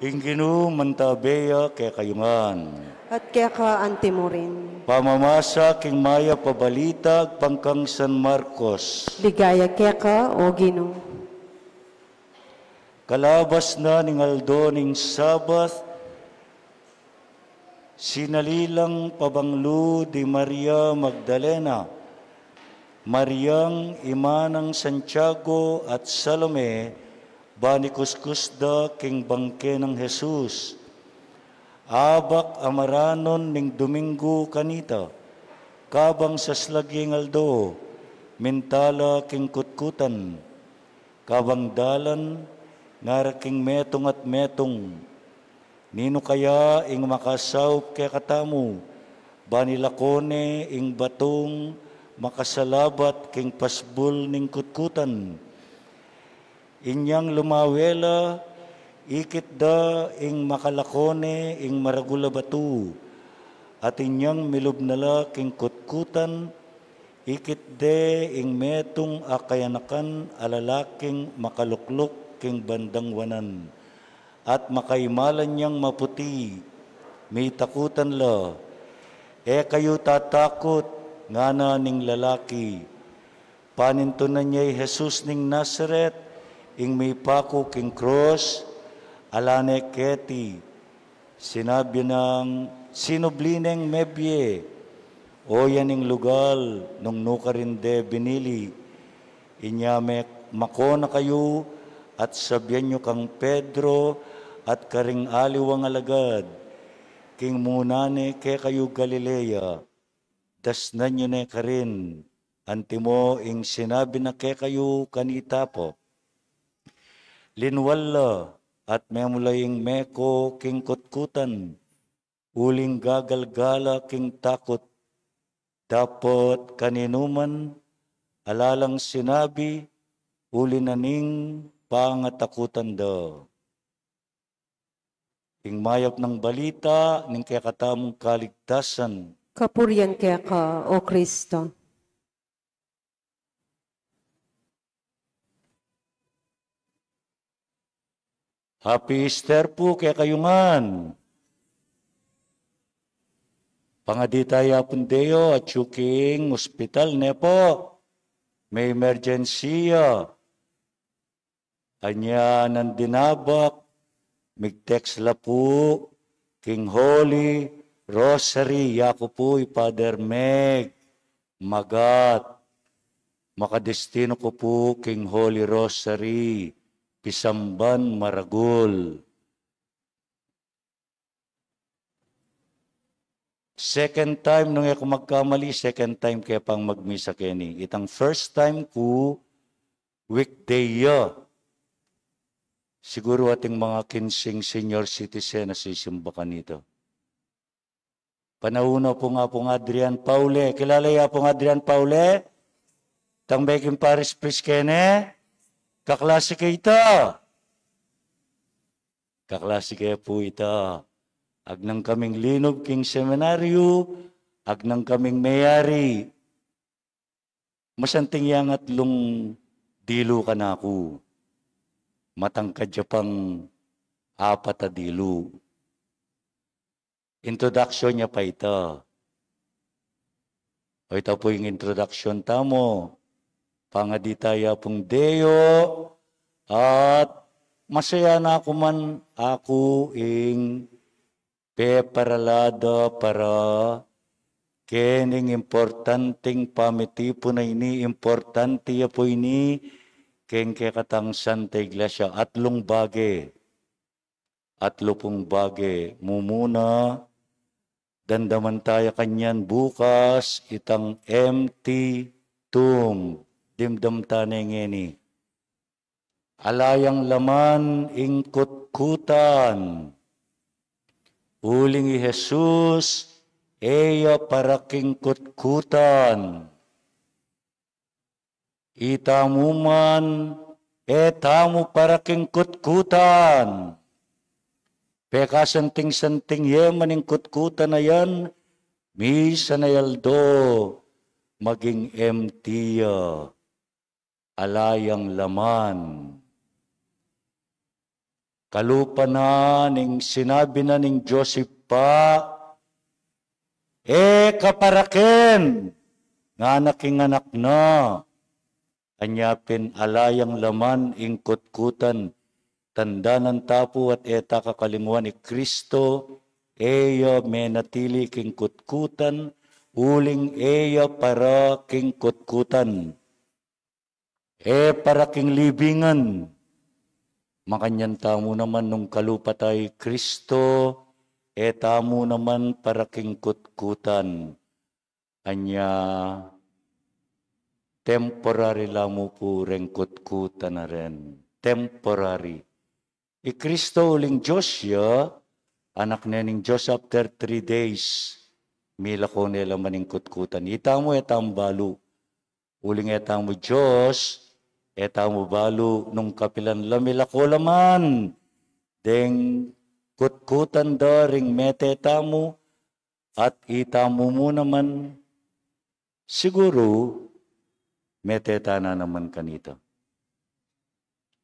Inginu mantabeya kaya kayungan. At kaya ka antimo rin. Pamamasa king maya pabalitag pangkang San Marcos. Ligaya kaya ka, o Ginoo. Kalabas na ning aldo ning Sabath, sinalilang pabanglo di Maria Magdalena, Mariang imanang Santiago at Salome, bani kuskusda king bangke ng Jesus. Abak amaranon ning Domingo kanita, kabang sa slaging aldo, mentala king kutkutan, kabang dalan, ngara king metong at metong. Nino kaya ing makasaw kaya katamu, bani lakone ing batong, makasalabat king pasbul ning kutkutan. Inyang lumawela, ikit da ing makalakone ing maragula batu, at inyang milubnala king kutkutan, ikit de ing metong akayanakan alalaking makalukluk king bandang wanan, at makaimalan niyang maputi, may takutan la, kayo tatakot, ngana ning lalaki. Panintunan niya'y Jesus ning Nazaret, ing may pako king cross, alane keti. Sinabi ng sinublineng mebye, o yan ing lugal, nung nukarinde binili. Inyamek makona kayo, at sabyan nyo kang Pedro, at karing aliwang alagad. King munane ke kayo Galilea, dasnan nyo ne karin, antimo ing sinabi na ke kayo kanita po. Linwala at memulaying meko king kutkutan, uling gagalgala king takot, dapat kaninuman, alalang sinabi, uli na ning pangatakutan daw. Ing mayap ng balita, ning kaya katamong kaligtasan, Kapurian kaya ka, o Kristo. Happy Easter po kaya kayungan. Pangaditaya pundeyo at yuking ospital ne po. May emergensiya. Anya ng dinabak, migtext la po, King Holy Rosary, yako po Father Meg, Magat. Makadestino ko po King Holy Rosary, Pisamban, Maragul. Second time, nung ako magkamali, second time kaya pang magmisa keni. Itang first time ko, weekday ya. Siguro ating mga kinsing senior citizen na sisimba ka nito. Panahuna po nga pong Adrian Paule. Kilala ya pong Adrian Paule? Tangbekin Paris Priskene? Kaklase kayo ito. Kaklase kayo po ito. Agnang kaming linog king seminaryo, agnang kaming mayari. Masanting yang atlong dilo ka na ako. Matangkad siya pang 4 dilo. Introduction niya pa ito. O ito po yung introduction tamo. Pangaditaya pong Deo at masaya na ako man ako ing peparalada para kening importanteng pamiti po na ini, importante ya po ini, keng kekatang Santa Iglesia, atlong bage, atlo pong bage, mumuna, dandaman tayo kanyan bukas, itang empty tomb, dimdam tanay ngeni. Alayang laman ingkutkutan, uling i Jesus, eya paraking kutkutan. Itamuman, tamu paraking kutkutan. Pekasanting-santing yeman kutkutan na yan, misa na yaldo, maging empty alayang laman. Kalupa na ning sinabi na ning Joseph pa, kaparaken, nga naking anak na, anyapin alayang laman ing kutkutan, tanda ng tapo at eta kakalingwan ni Kristo, eya menatili king kutkutan, uling eya para king kutkutan, para king libingan. Makanyan tamo naman nung kalupa tayo Kristo, tamo naman para king kutkutan. Anya, temporary lamo po rin kutkutan na rin. Temporary. Kristo uling Diyos ya, anak na ning Diyos after 3 days, mila ko nila maning kutkutan. Itamo balo. Uling etamo Diyos, etamo balo nung kapilan lamila ko laman. Deng kutkutan daring metetamo at itamo mo naman. Siguro, metetana naman kanito.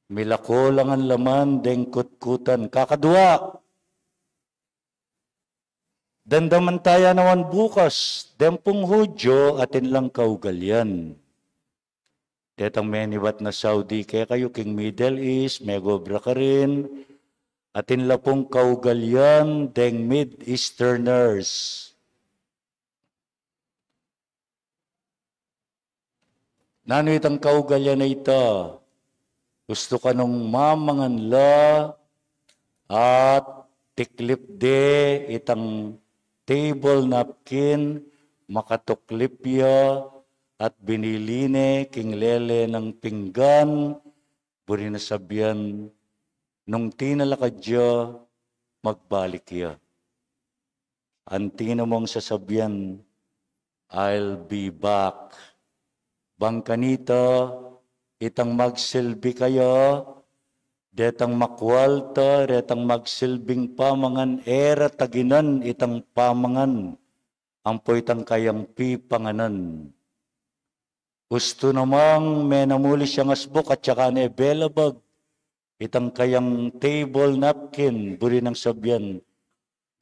Milako lang ang laman, deng kutkutan. Kakadua. Dandaman tayo naman bukas. Dempong Hudyo, atin lang kaugalyan. Tetang menibat na Saudi, kaya kayo king Middle East, may gobra ka rin. Atin lapong kaugalyan, deng Mid-Easterners. Nano itang kaugalyan na ito? Gusto ka nung mamangan la at tiklip de itang table napkin, makatuklip ya at biniline king lele ng pinggan, buri na sabyan, nung tinalakad ya, magbalik ya. Antina mong sasabyan, I'll be back. Bangkanita, itang magsilbi kayo, detang makwalta, retang magsilbing pamangan, era taginan itang pamangan, ampo itang kayang pipanganan. Gusto namang menamuli siyang asbok at saka na belabag, itang kayang table napkin, buri ng sabyan,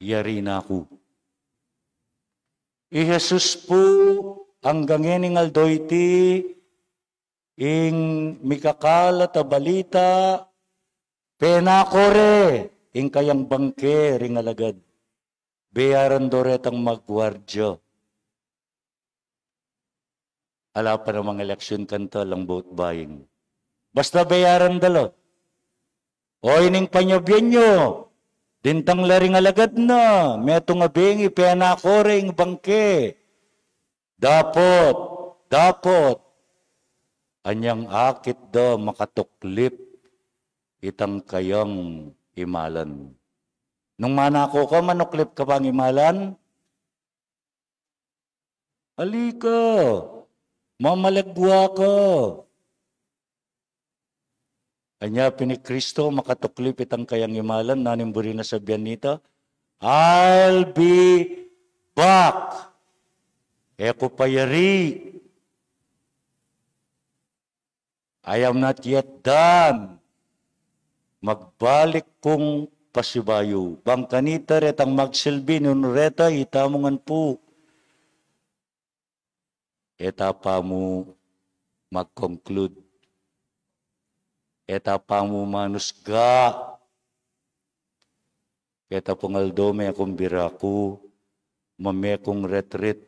yari na ako. Jesus po, ang gangening aldoyti, ing mikakalat a balita, penakore, ing kayang bangke, ring alagad, bayaran doretang magwardyo. Ala pa ng mga eleksyon kanta lang vote buying. Basta bayaran dalo. O ining panyabyan nyo, dintang laring alagad na, metong abingi, penakore, ing bangke. Dapot, anyang akit da makatuklip, itang kayang imalan. Nung manako ka, manuklip ka bang imalan? Halika, mamalagwa ka. Anya ni Kristo makatuklip itang kayang imalan, nanimburi na sabihan nita, I'll be back. Eko payari. I am not yet done. Magbalik kong pasibayo. Bang kanita retang magsilbi nunureta itamungan po. Etapa mo mag-conclude. Etapa mo manusga. Eta pungaldome akong biraku. Mame kong retreat.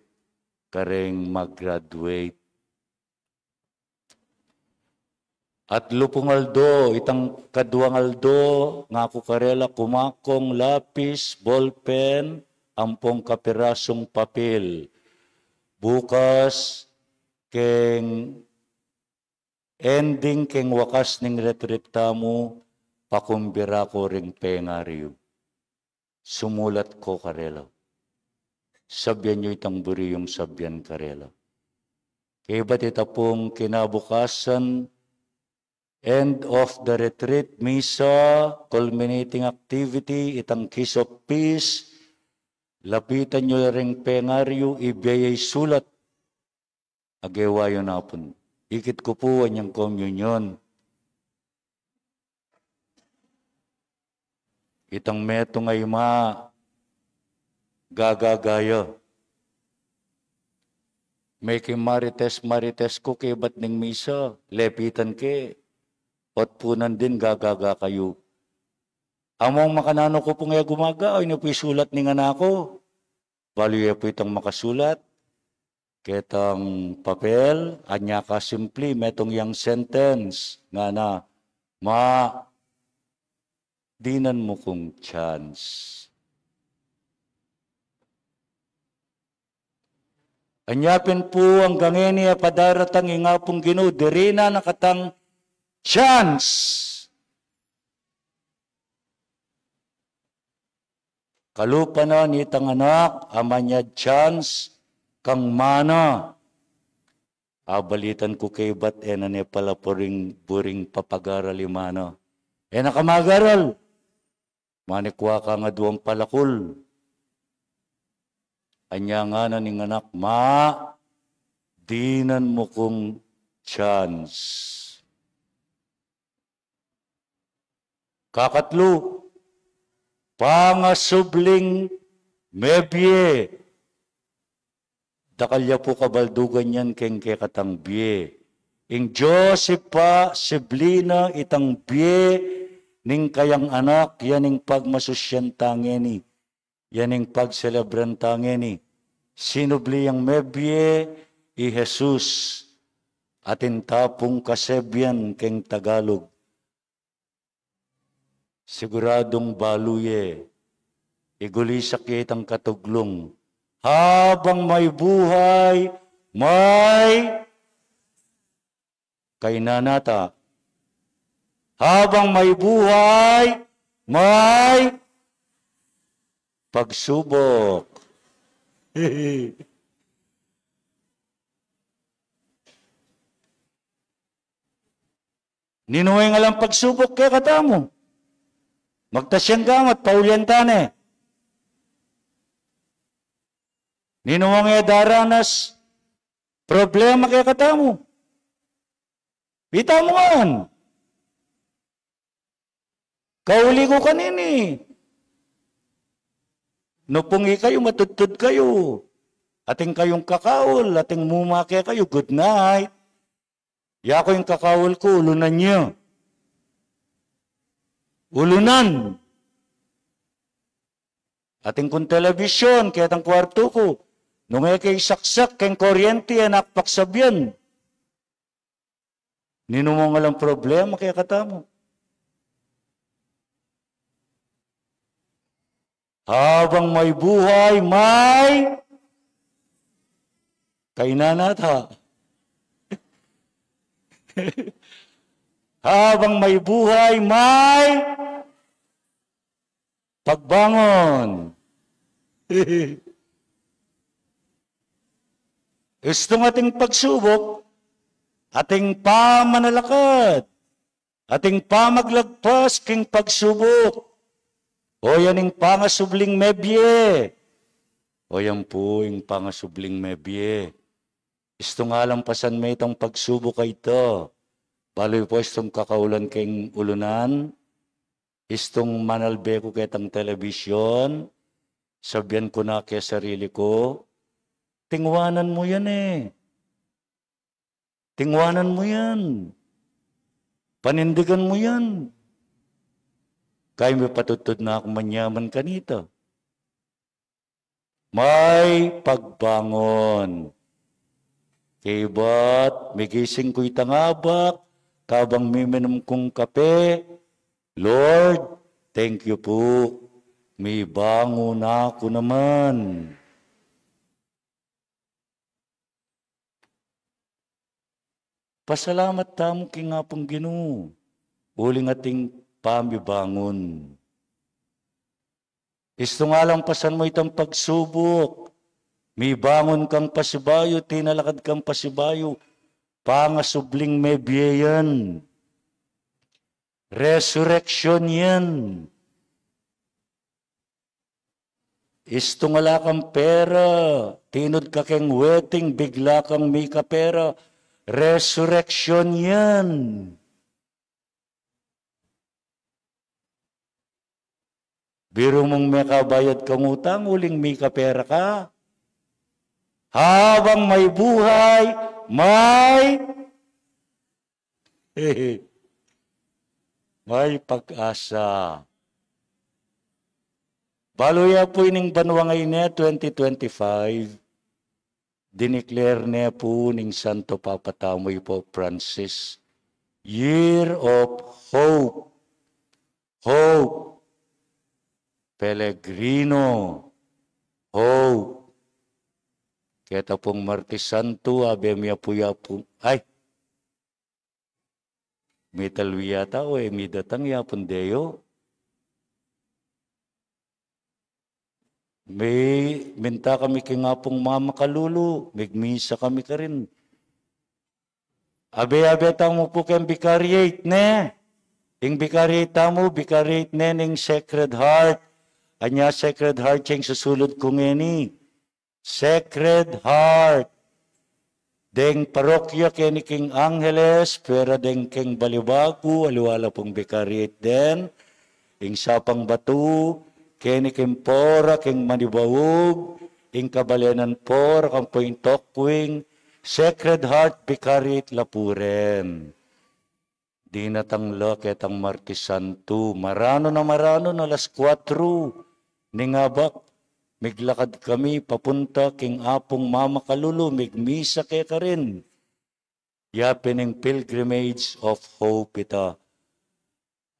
Kareng mag-graduate. At lupungaldo, itang kaduangaldo, nga ako karela kumakong lapis, ballpen, ampong kapirasong papel. Bukas, keng ending keng wakas ning retreat tamo, pakumbira ko ring pengaryo. Sumulat ko karela. Sabyan nyo itang buri yung sabyan karela. Kaya ba't ita pong kinabukasan, end of the retreat, misa, culminating activity, itang kiss of peace, lapitan nyo ring pengaryo, ibiyayay sulat, agewayo na po. Ikit ko po ang communion. Itang meto ngay gagagaya. May marites ko kay ba't ning misa, lepitan ke, at punan din gagaga kayo. Among makanano ko po nga gumaga, ay na po isulat ni nga na ako. Baliya po itang makasulat, ketang papel, anya ka simpli, metong yang sentence, nga na, dinan mo kong chance. Anyapin po ang gangeni padaratang ingapong Ginoo diri na nakatang chance. Kalupa na ni tang anak amanya chance kang mana. Abalitan ko kay bat na ni pala buring papagaral imana. Nakamagaral. Manikwa ka nga duwang palakul. Anya nga na ning anak, dinan mo kong chance. Kakatlo, pangasubling mebye. Dakalya po kabaldugan yan keng katang biye. Ing Josepa, Siblina, itang biye, ning kayang anak, yan ing pagmasusyan tangeni. Yan ang pagselebran tangeni. Sinubli ang mebye i Jesus atin tapong kasebyan keng Tagalog. Siguradong baluye, igulisak itang katuglong. Habang may buhay, may kainanata. Habang may buhay, may pagsubok. Ninuhay nga lang pagsubok kaya katamo. Magtasyang gamat, paulian tane. Ninuhay nga daranas, problema kaya katamo. Bita mo nga. Kauli ko kanini. No pungi kayo, matutod kayo. Ating kayong kakaul, ating mumake kayo, good night. Yako yung kakaul ko, ulunan niyo. Ulunan. Ating kong telebisyon, kaya tang kwarto ko. Nung kay saksak, kayong kuryente, anak paksabyan. Ninumong nga lang problema, kaya katamo. Habang may buhay, may kainanata. Habang may buhay, may pagbangon. Istong ating pagsubok, ating pamanalakad, ating pamaglagpas king pagsubok. O yaning pangasubling mebye. O yan po yung pangasubling mebye. Istong alampasan may itong pagsubok kay ito. Baloy po istong kakaulan keng ulunan. Istong manalbe ko kitang telebisyon. Sabihan ko na kaya sarili ko. Tingwanan mo yan eh. Tingwanan mo yan. Panindigan mo yan. Kaya may patutod na akong manyaman kanito. May pagbangon. Kibat, may gising ko'y tangabak, kabang miminum kong kape. Lord, thank you po. May bango na ako naman. Pasalamat tamo king nga pong Ginoo. Uling ating pamibangon. Isto nga lang pasan mo itang pagsubok. May bangon kang pasibayo, tinalakad kang pasibayo. Pangasubling may biyayan. Resurrection yan. Isto nga la kang pera. Tinod ka keng wedding, bigla kang may kapera. Resurrection yan. Biro mong may kabayad kang utang, uling may kapera ka. Habang may buhay, may pag-asa. Baloya po ining banwa ngayon na 2025, dineclare niya po ning Santo Papa Tamoy po Francis, Year of Hope. Hope. Pellegrino. Hope. Kaya pong Martes Santo, abemya po yapon. Ay! May talwi yata o may datang yapon deyo. May minta kami kingapong mama kalulu. Migmisa kami ka rin. Abe-abe tamo po kayong vicariate ne. Ing vicariate tamo, vicariate ne ning Sacred Heart. Anya Sacred Heart siyang susulod ko ngeni. Sacred Heart. Deng parokya kini King Angeles, pera deng King Balibago, aliwala pong vicariate den. Ing Sapang Batu, kini King Pora, King Manibawog, ing Kabalanan Pora, kang Point Tokwing, Sacred Heart Vicariate Lapuren. Di natangla ketang Martes Santo, marano na alas 4, ningabak, miglakad kami papunta king apong Mama Kalulu, migmisa kaya ka rin. Yapining Pilgrimage of Hope ita.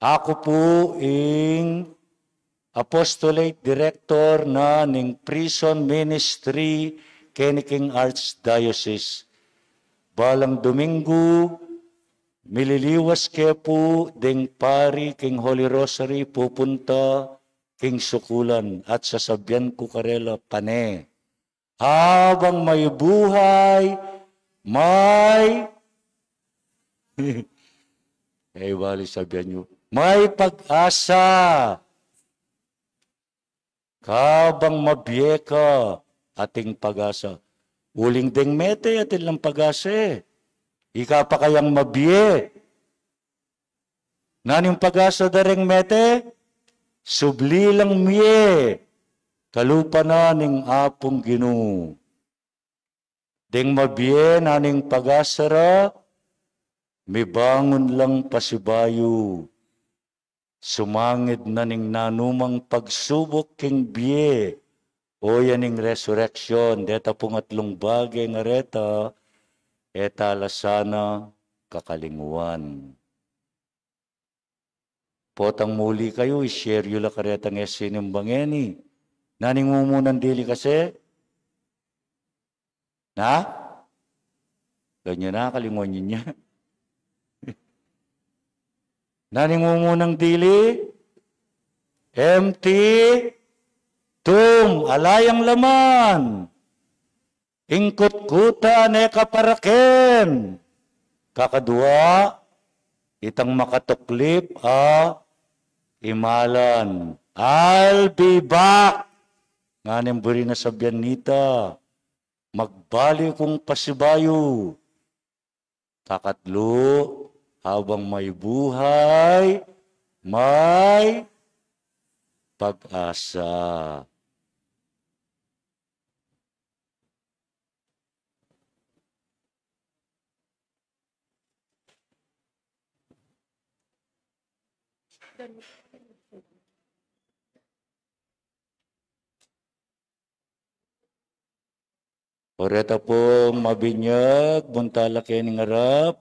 Ako po ing Apostolate Director na ning Prison Ministry King Archdiocese. Balang Domingo, mililiwas kaya po ding pari king Holy Rosary pupunta king sukulan at sasabyan ko karela pane. Habang may buhay, may bali sabihan nyo, may pag-asa. Kabang mabiyeka ating pag-asa. Uling ding mete atin lang pag-asa. Ika pa kayang mabiye. Naning pag-asa daring mete? Subli lang miye. Kalupa na ning apong Ginoo. Ding mabiye naning pag-asara, may bangon lang pasibayo. Sumangid na ning nanumang pagsubok king biye. O yaning resurrection. Deta pong atlong bagay nga reta, eta lasana kakalinguan. Potang muli kayo, i-share yun la karetang esinimbangeni. Naning mumunan dili kasi? Na? Ganyan na, kalinguan yun niya. Naning mumunang dili? Empty tomb, alayang laman. ingkut-kuta ne kaparaken. Kakadua, itang makatuklip imalan. I'll be back. Nganim buri na sabyan nita. Magbali kong pasibayo. Kakatlo, habang may buhay, may pag-asa. Oreta po mabinyag, buntala kayo ng harap.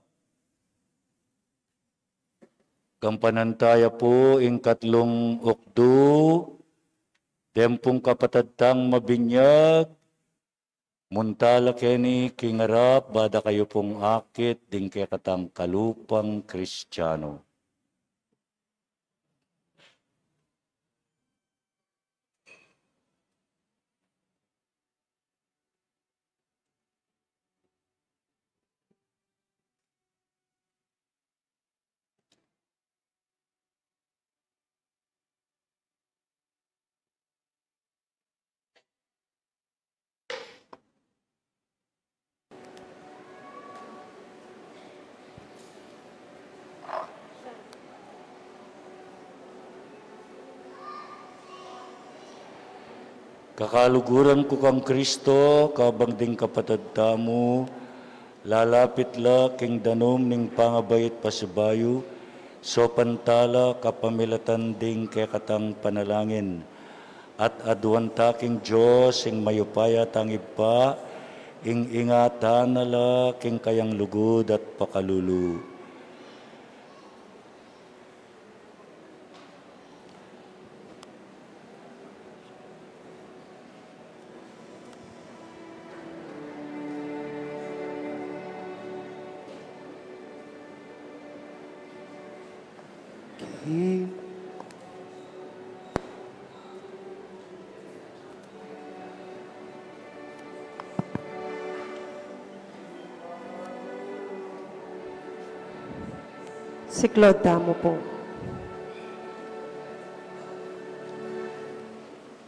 Kampanantaya po ing katlong okdo, tempong kapatadtang mabinyag, muntala kayo ni kingarap, bada kayo pong akit, ding kaya katang kalupang Kristiyano. Kakaluguran ko kang Kristo, kabang ding kapatad tamo, lalapit la king danom ning pangabayit pasibayo, so pantala kapamilatan ding kay katang panalangin. At aduan taking Diyos, ing mayupaya tangib pa, ing ingatan nala king kayang lugod at pakalulu. Siklod damo po.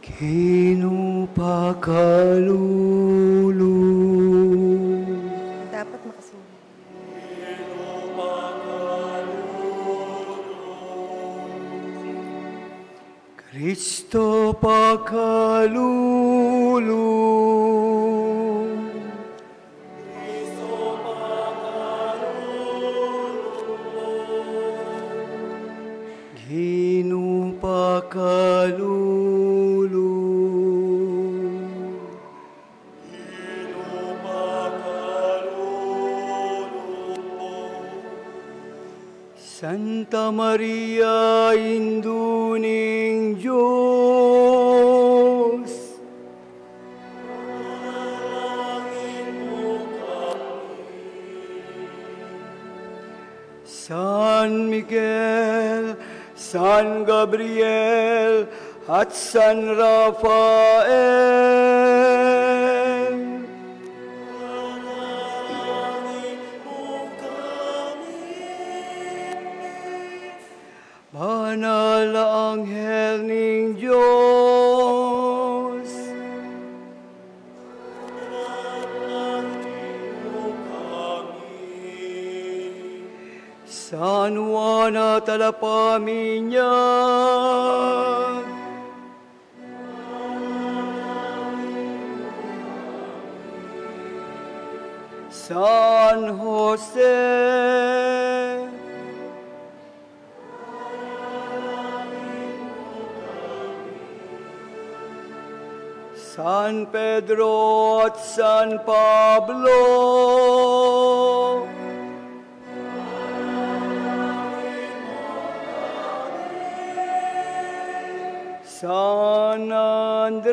Kinupakalulu. Dapat makasunod. Kristo pakalulu. Pakalulu. Santa Maria, induning Diyos, San Miguel, San Gabriel, at San Rafael, banal na anghel ng Diyos, San Juan at Alapaminyan, San Jose, San Pedro at San Pablo, San Andres,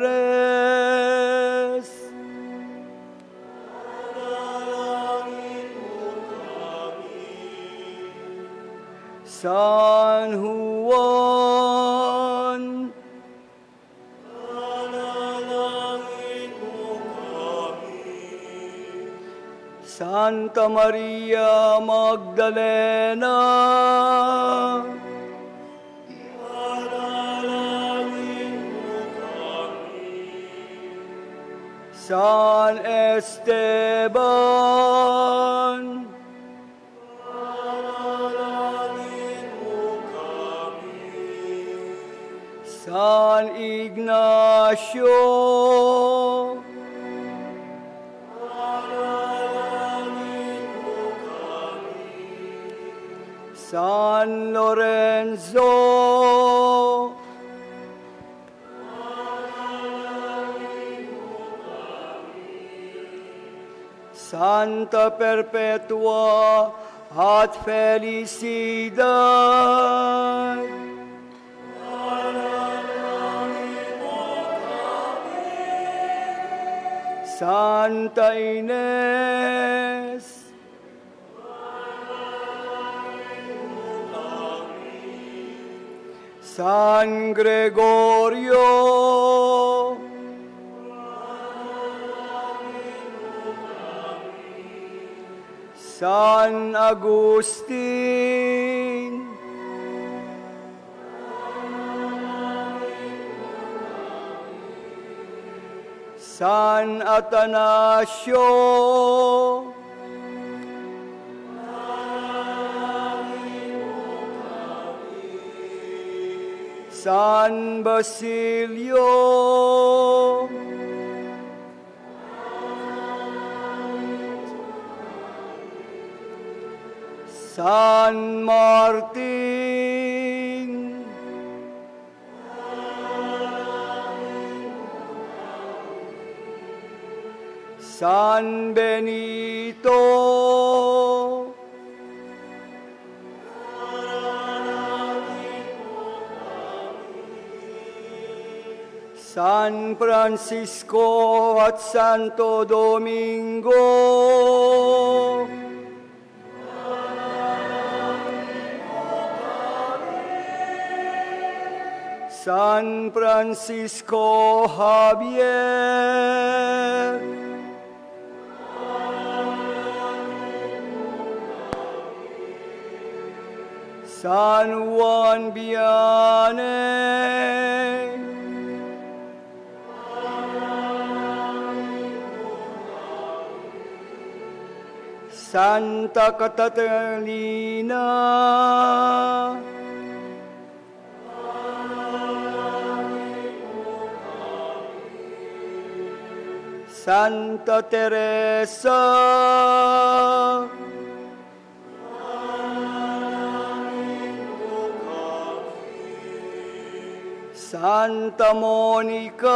San Juan, Santa Maria Magdalena, San Esteban, San Ignacio, San Lorenzo, Santa Perpetua at Felicidad, Santa Ines, San Gregorio, San Agustin, San Atanasio, San Basilio, San Martin, San Benito, San Francisco at Santo Domingo, San Francisco Javier, San Juan Vianney, Santa Catalina, Santa Teresa, Santa Monica,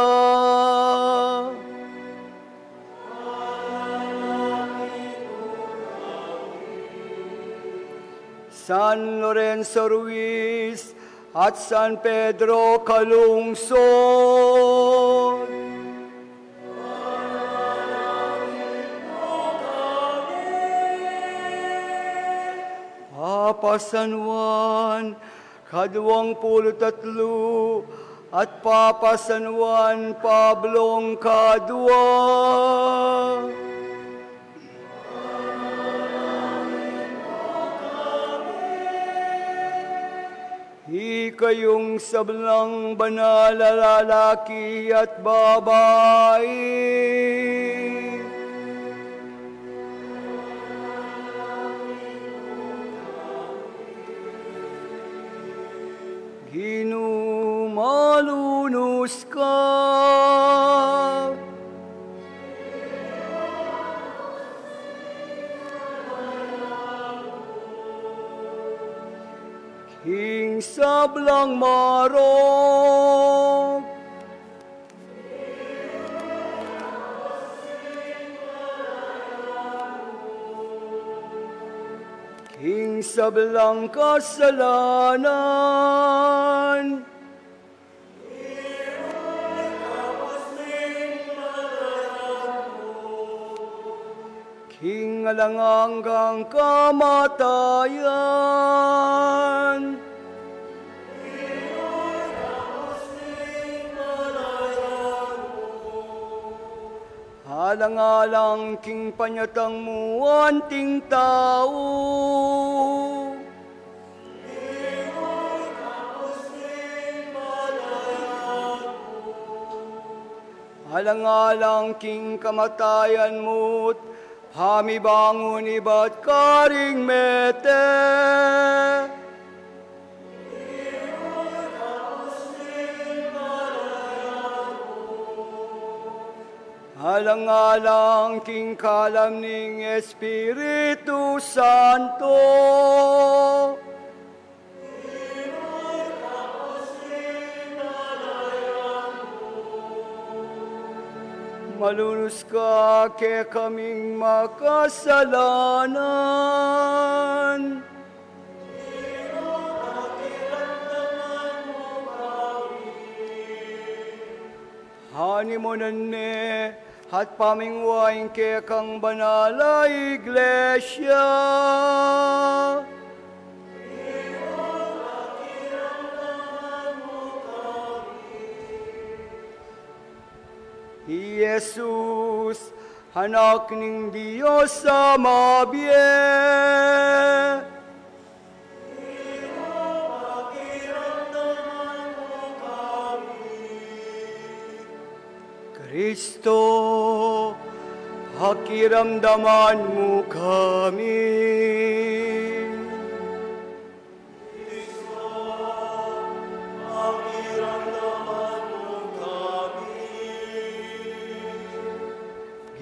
San Lorenzo Ruiz at San Pedro Calungsod, Papa San Juan, Kadwangpulutatlo, at Papa San Juan Pablong Kadwa, Ikayong sablang banal na lalaki at babae, ginumalunos ka, King sablang marok, King sablang kasalanan, King alanganggang kamatayan, Alang-alang king panyatang mo anting tao. Alang-alang king kamatayan mo't hamibangon iba't karing mete. Alang-alang king kalam ning Espiritu Santo. Malulus ka ke kaming makasalanan. Hani mo nane at pamingwain ke kang banala iglesia. Jesus, anak ning Diyos sa mabye. Kristo, pakiramdaman mo kami.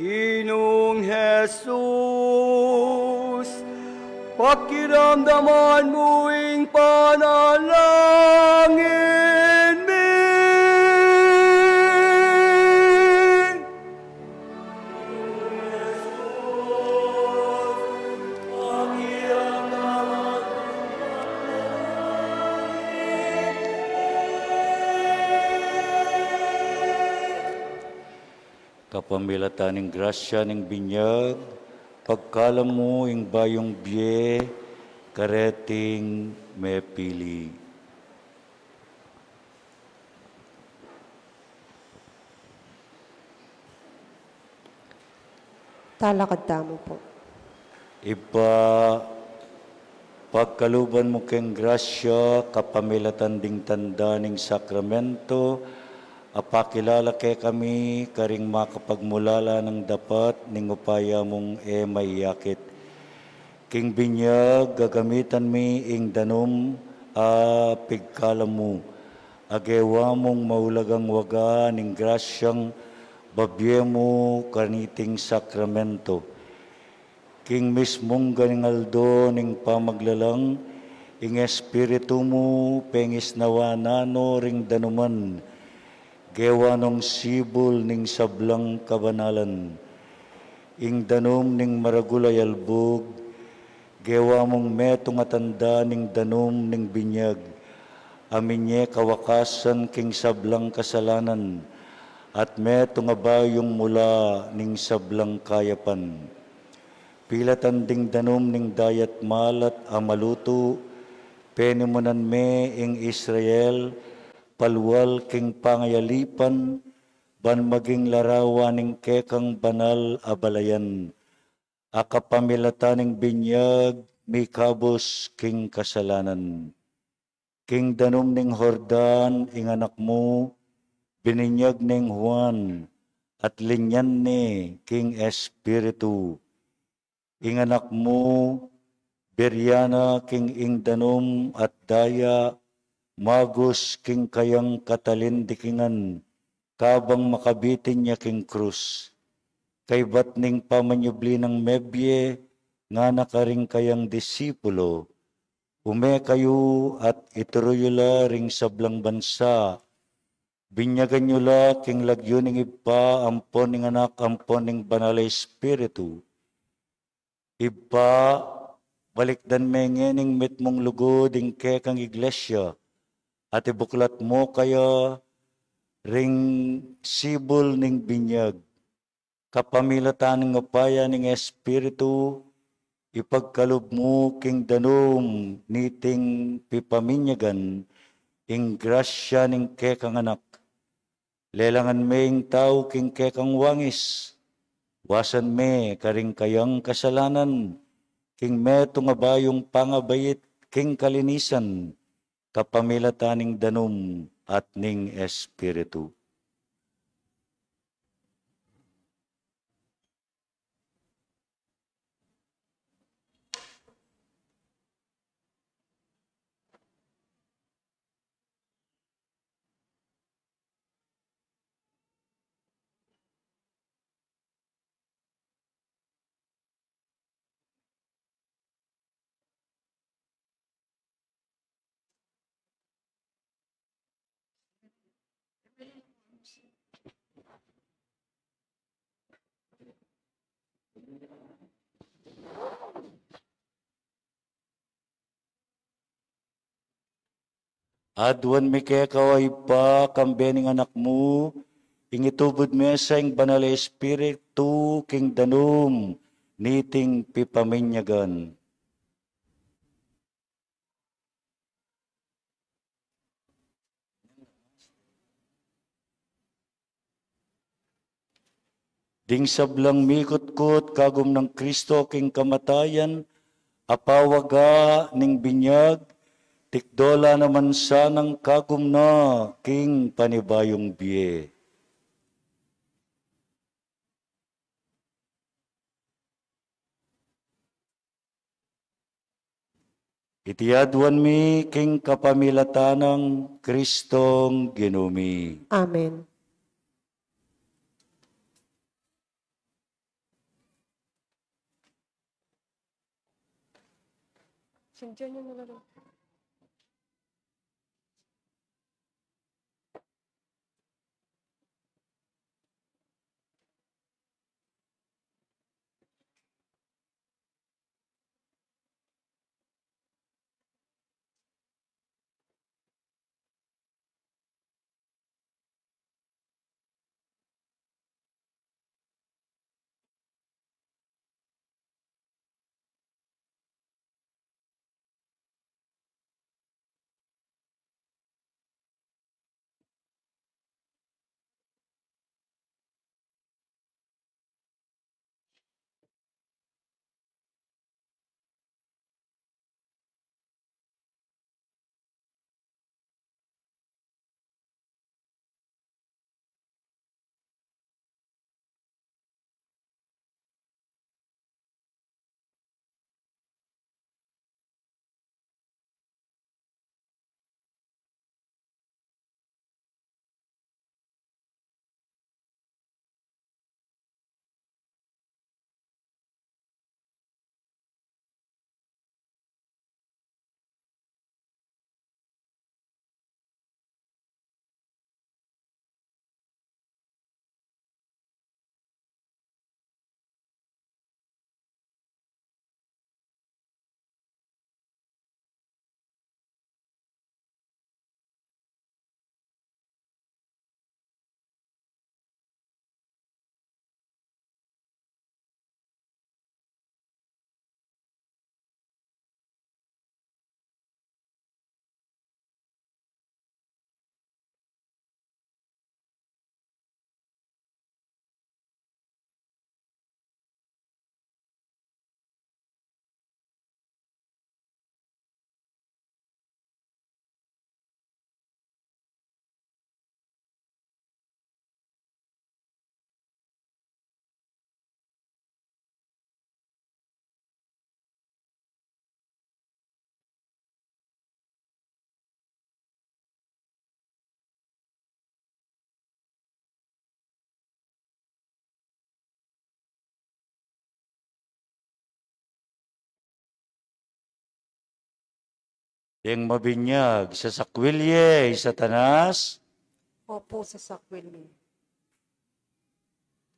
Ginoong Jesus, pakiramdaman mo ing panalangin mi. Kapamilatan ng grasya ng binyag, pagkalam mo ing bayong biye, kareting mepili. Talakad tamo po. Pagkaluban mo keng grasya, kapamilatan ding tanda ng sakramento, apakilala kay kami, karing makapagmulala ng dapat, ning upaya mong maiyakit. King binyag, gagamitan mi ing danom, pigkalam mo. Agewa mong maulagang waga, ning grasyang babye mo, kaniting sakramento. King mismong ganingaldo, ning pamaglalang, ing espiritu mo, pengis nawanano, ring danuman, gewa nung sibol ning sablang kabanalan, ing danom ning maragulay albog, gewa mong metong atanda ning danom ning binyag, aminye kawakasan king sablang kasalanan, at metong abayong mula ning sablang kayapan. Pilatan ding danom ning dayat malat amaluto, penimunan me ing Israel, palwal king pangayalipan, ban maging larawan ning kekang banal abalayan. Akapamilatan ning binyag, mikabos king kasalanan. King danom ning Jordan, ing anak mo, bininyag ning Juan, at linyan ni king Espiritu. Ing anak mo, Beriana king ing danom at daya, magos king kayang katalindikingan, kabang makabitin niya king krus. Kay bat ning pamanyubli ng mebye, nga nakaring kayang disipulo, ume kayo at ituruyula ring sablang bansa, binyagan nyo la king lagyo ning iba, ampon ning anak, ampon ning banal espiritu. Iba, balikdan mengening mit mong lugod ing kekang iglesia, at ibuklat mo kaya ring sibol ning binyag. Kapamilatan ng upaya ning Espiritu, ipagkalob mo king danom niting pipaminyagan, ing grasya ning kekang anak. Lelangan maying tao king kekang wangis, Wasan me, karing kayang kasalanan, king me tungabayong pangabayit, king kalinisan, kapamilataning danum at ning espiritu. Adwan mi kaya kaway pa kambening anak mo, ingitubod mi sa ing banal espiritu king danum, niting pipaminyagan. Ding sablang mikot-kot kagum ng Kristo king kamatayan, apawaga ning binyag, tikdola naman sanang kagum na king panibayong biye. Itiadwan mi king kapamilatanang Kristong ginumi. Amen. Yang mabinyag sa sakwilye, Satanas. Opo, sa sakwil.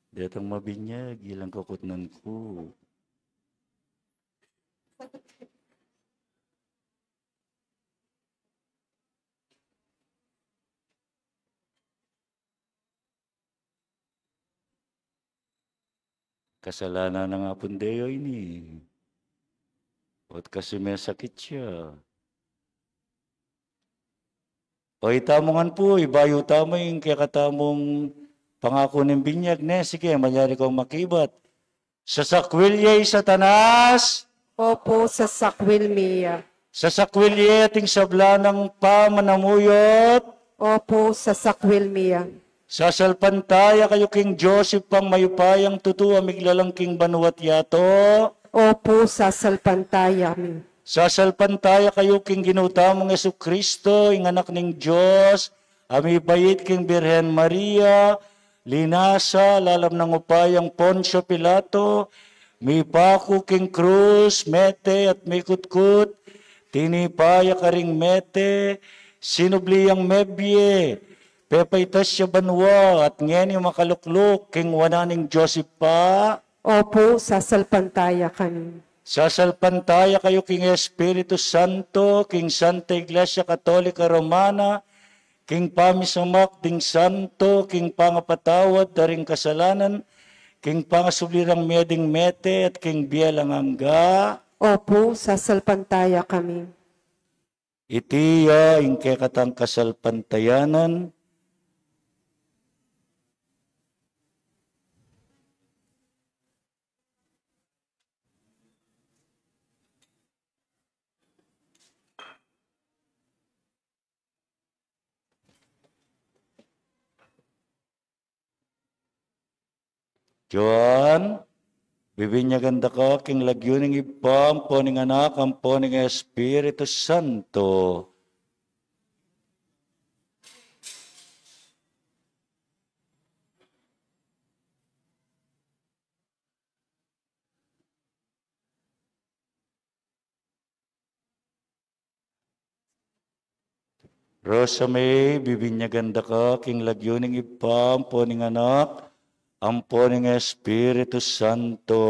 Datang mabinyag, ilang kakutnan ko. Kasalanan ng apundeyo ini. At kasi may sakit siya. O itamongan po, ibayo tamo yung kaya katamong pangako ng binyag. Ne, sige, manyari kong makibat. sa sakwilye Satanas, Opo sa sakwilmiya. sa sakwilye ating sabla ng pamanamuyot, Opo sa sakwilmiya. sasalpantaya kayo King Joseph pang mayupayang tutu amiglalang King Banuat Yato, Opo sa salpantaya mi. sasalpantaya kayo King ginutamong Jesucristo, ing anak ning Diyos, amibait King Birhen Maria, linasa, lalam ng upayang Poncio Pilato, may paku King Cruz, mete at may kutkut, tinipaya ka ring mete, sinubliyang mebye, pepaitas siya banwa, at ngeni makalukluk, King wananing Joseph pa, Opo sa salpantaya kami. sasalpantaya kayo King Espiritu Santo, King Santa Iglesia Katolika Romana, King Pamisamak ding Santo, King Pangapatawad daring kasalanan, King Pangasublirang meding mete at King Bielang angga. Opo sa salpantaya kami. Itiya ing kekatang kasalpantayanan, Joan, bibinyagan da ka, King lagyuning ipam, poning anak, ang poning Espiritu Santo. Rosa May, bibinyagan da ka, King lagyuning ipam, poning anak, ang poning Espiritu Santo.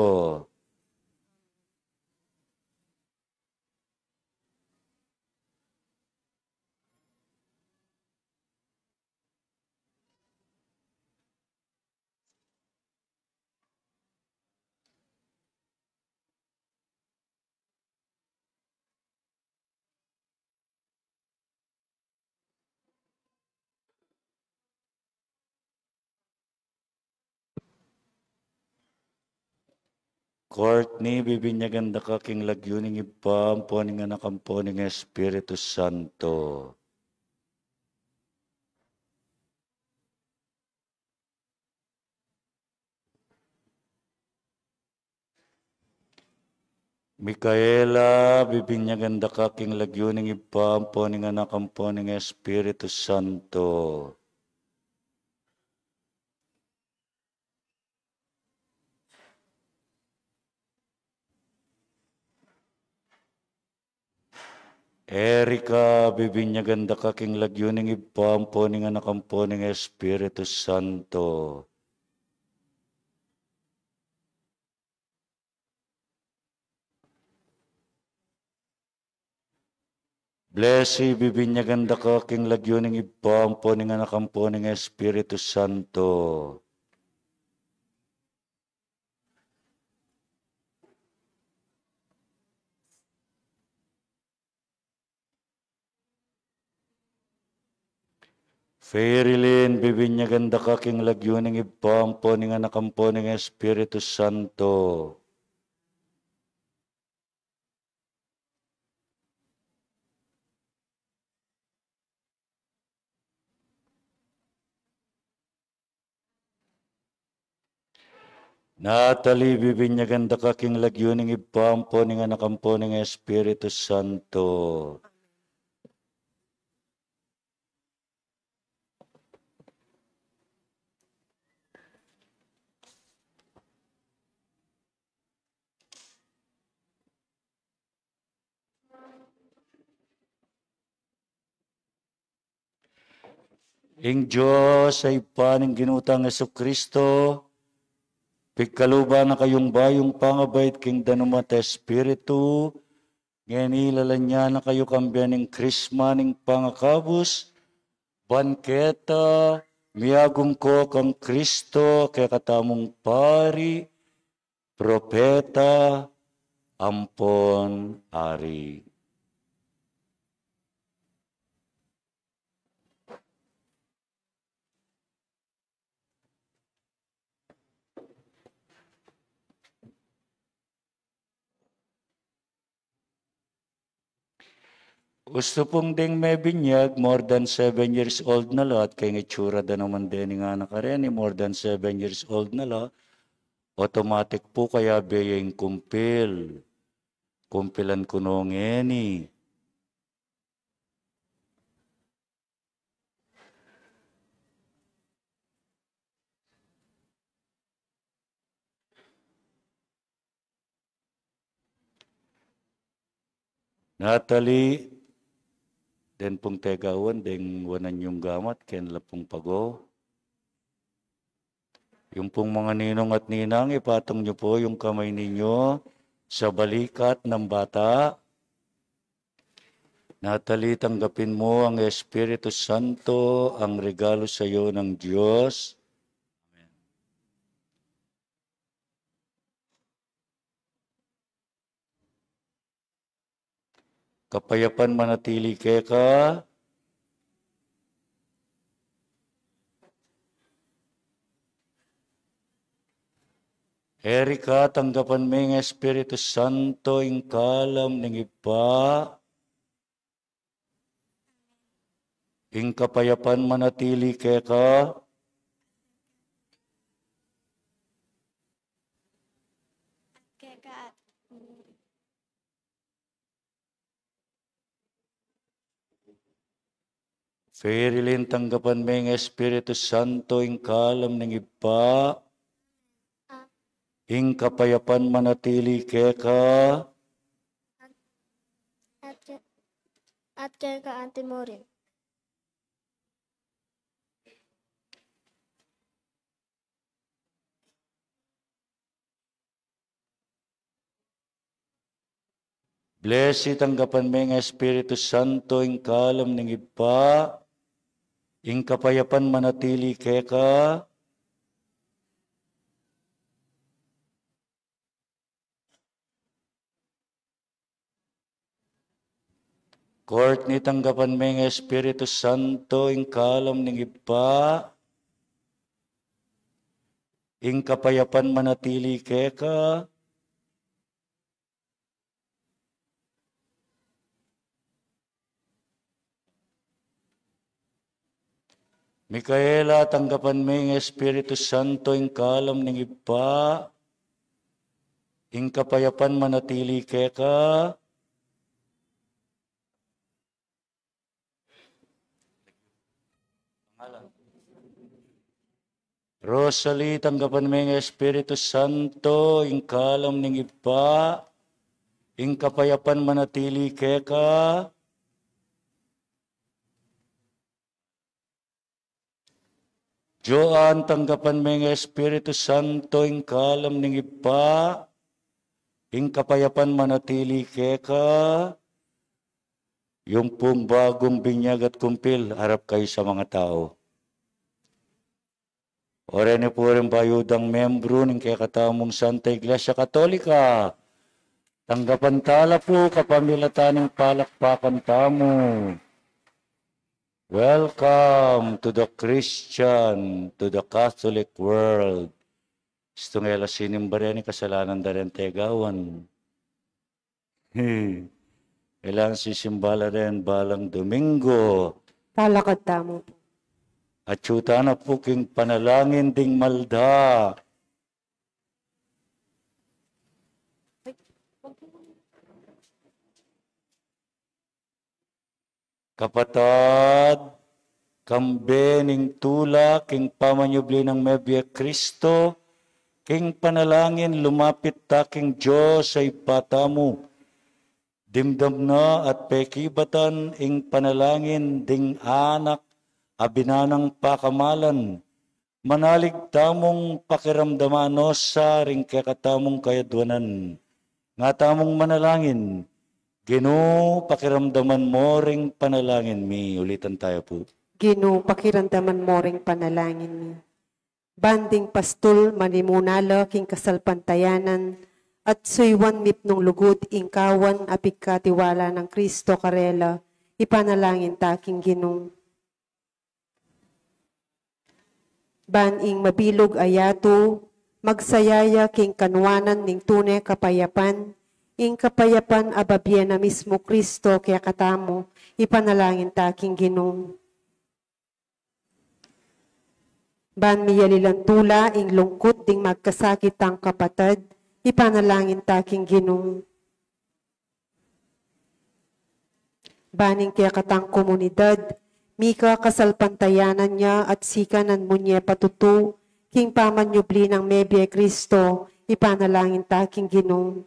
Courtney, bibinyagan da ka, King lagyuning ipam, poning anak, ang poning Espiritu Santo. Micaela, bibinyagan da ka, King lagyuning ipam, poning anak, ang poning Espiritu Santo. Erika, bibinyagan da ka, King lagyuning ipam, poning anak, ang poning Espiritu Santo. Blessy, bibinyagan da ka, King lagyuning ipam, poning anak, ang poning Espiritu Santo. Fairilyn, bibinyagan da ka, King lagyuning ipam, poning anak, ang poning Espiritu Santo. Natalie, bibinyagan da ka, King lagyuning ipam, poning anak, ang poning Espiritu Santo. Ing Diyos ay paning ginutang Jesucristo, pigkaluba na kayong bayong pangabait King danumat Espiritu, ngayon ilalanya na kayo kambiyaning krismaning pangakabus, banketa, miagong ko kang Kristo, kaya katamong pari, propeta, ampon, ari. Gusto pong ding may binyag, more than 7 years old na lo, at kay itsura da naman din nga nakareni, more than 7 years old na lo, automatic po kaya biyayang kumpil. Kumpilan ko nung ngeni. Natalie, den pong tegawan, den wanan yung gamat, kenla pong pago. Yung pong mga ninong at ninang, ipatong nyo po yung kamay ninyo sa balikat ng bata. Natalie, tanggapin mo ang Espiritu Santo, ang regalo sa iyo ng Diyos. Kapayapan manatili ka. Erika, tanggapan mo yung Espiritu Santo, yung kalam ng iba. Yung kapayapan manatili ka. Ferilin, tanggapan mo yung Espiritu Santo, yung kalam ng iba. Yung kapayapan manatili ka. At kaya ka ante mo rin. Blessed, tanggapan mo yung Espiritu Santo, yung kalam ng iba. Yung kapayapan manatili ka. Courtney, tanggapan mo yung Espiritu Santo, yung kalam ng iba. Yung kapayapan manatili ka. Micaela, tanggapan mo yung Espiritu Santo, yung kalam ng iba. Yung kapayapan manatili ka. Rosalie, tanggapan mo yung Espiritu Santo, yung kalam ng iba. Yung kapayapan manatili ka. Joan, tanggapan mo yung Espiritu Santo, yung kalam ng iba, yung kapayapan manatili ka. Yung pong bagong binyag at kumpil, harap kayo sa mga tao. Orene po rin bayudang membro ng kakatamong Santa Iglesia Katolika. Tanggapan tala po kapamilatan ng palakpakan tamo. Welcome to the Christian, to the Catholic world. Itong elasinim ba rin kasalanan da rin tegawan. Ilang sisimbala rin balang Domingo. Talakad tamo. At syuta na po king panalangin ding malda. Kapatad, kambe ning tula, king pamanyubli ng Mebye Kristo, king panalangin lumapit ta king Diyos ay patamu. Dimdam na at pekibatan ing panalangin ding anak, abinanang pakamalan. Manalig tamong pakiramdamanos sa ring kakatamong kayadwanan. Nga tamong manalangin, Ginoo, pakiramdaman mo ring panalangin mi. Ulitan tayo po. Ginoo, pakiramdaman mo ring panalangin mi. Banding pastol, manimunala, king kasalpantayanan, at suywan mipnong lugod, ingkawan, apik katiwala ng Kristo karela, ipanalangin taking Ginoo. Baning mabilog ayato, magsayaya king kanwanan ning tunay kapayapan, ing kapayapan ababye na mismo Kristo kaya katamo, ipanalangin taking Ginoo. Ban miyalilan tula, ing lungkot ding magkasakit ang kapatid, ipanalangin taking Ginoo. Baning kaya katang komunidad, mika kasalpantayanan niya at sikanan mo niya patutu, king pamanyubli ng mebye Kristo, ipanalangin taking Ginoo.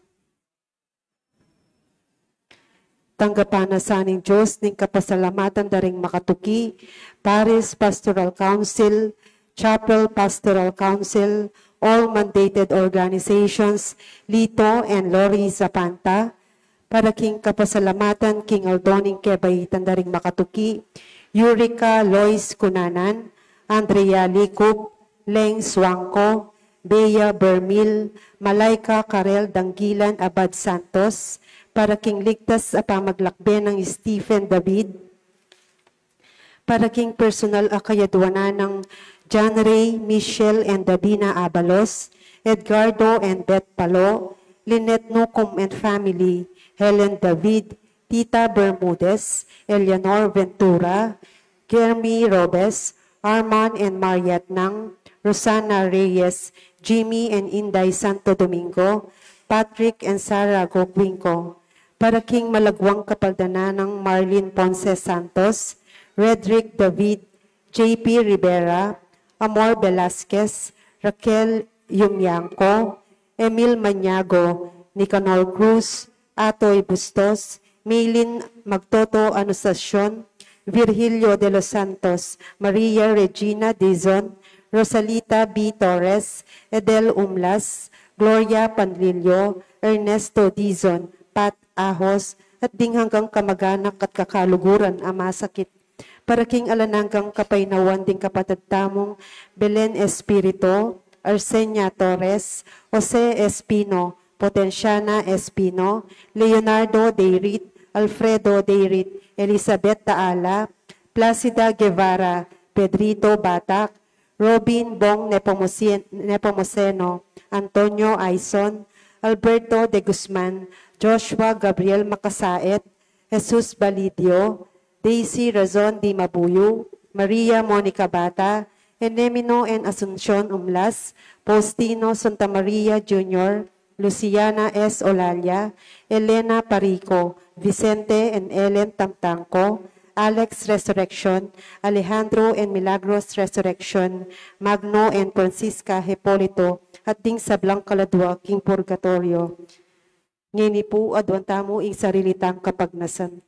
Tanggapan na saning Diyos, ning kapasalamatan daring makatuki, Paris Pastoral Council, Chapel Pastoral Council, all mandated organizations, Lito and Lori Zapanta, para king kapasalamatan, King Aldoning Kebayitan daring makatuki, Eureka Lois Kunanan, Andrea Likub, Leng Swangko, Bea Bermil, Malaika Karel Danggilan Abad Santos, para king ligtas sa pamaglakbe ng Stephen David, para king personal akayadwanan ng John Ray, Michelle and Davina Abalos, Edgardo and Beth Palo, Lynette Nucum and family, Helen David, Tita Bermudez, Eleanor Ventura, Jeremy Robes, Arman and Mariat Nang, Rosana Reyes, Jimmy and Inday Santo Domingo, Patrick and Sarah Gokwinko, para king malagwang kapaldana ng Marlene Ponce Santos, Redrick David, JP Rivera, Amor Velasquez, Raquel Yumyanko, Emil Maniago, Nicanor Cruz, Atoy Bustos, Maylin Magtoto Anunciacion, Virgilio de los Santos, Maria Regina Dizon, Rosalita B. Torres, Edel Umlas, Gloria Panlilio, Ernesto Dizon, Pat Ahos, at ding hanggang kamag-anak at kakaluguran ang masakit. Para king alananggang kapainawan ding kapatid tamong Belen Espirito, Arsenia Torres, Jose Espino, Potenciana Espino, Leonardo Deirit, Alfredo Deirit, Elizabeth Taala, Placida Guevara, Pedrito Batak, Robin Bong Nepomuceno, Antonio Aison, Alberto de Guzman, Joshua Gabriel Makasaet, Jesus Balidio, Daisy Razon Di Mabuyo, Maria Monica Bata, Enemino and Asuncion Umlas, Postino Santa Maria Jr., Luciana S. Olalia, Elena Parico, Vicente and Ellen Tamtangco, Alex Resurrection, Alejandro and Milagros Resurrection, Magno and Francisca Hipolito, at ding sablang kaladwa king purgatorio. Ngini po adwan tamo ing sarilitang kapagnasan.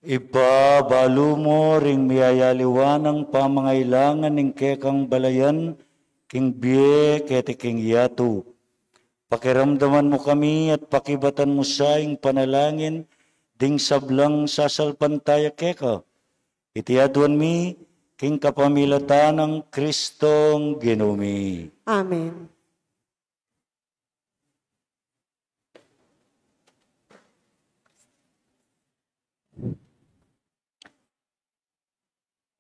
Ipabalo mo ring miyayaliwan ang pamangailangan ng kekang balayan, king biye kete king yatu. Pakiramdaman mo kami at pakibatan mo sa ing panalangin, ding sablang sasalpantaya keka. Itiaduan mi, king kapamilatan ng Kristong Ginumi. Amen.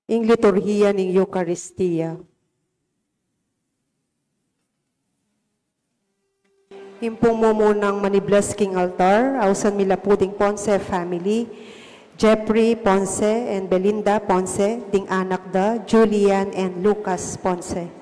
Ing liturhiya ng Eucharistia. Impong mo munang maniblas king altar, ausan mila puding Ponce family, Jeffrey Ponce and Belinda Ponce, ding anak da, Julian and Lucas Ponce.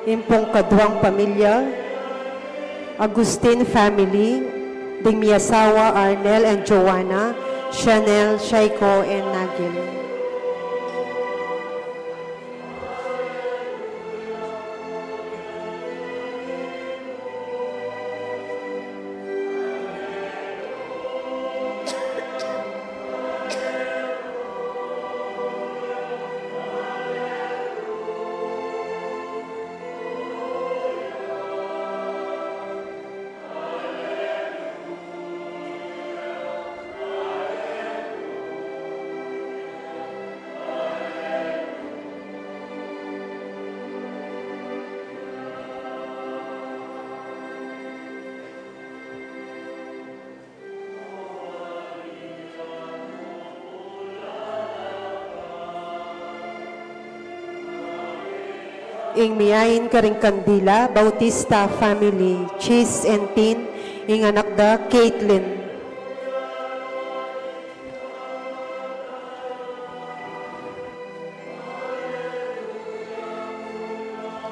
impong kaduang pamilya, Agustin family, ding miyasawa Arnel and Joanna, Chanel, Shaiko, and Nagil. Ing miyain karing Kandila, Bautista family, Cheese and Tin, ing anak da, Caitlin.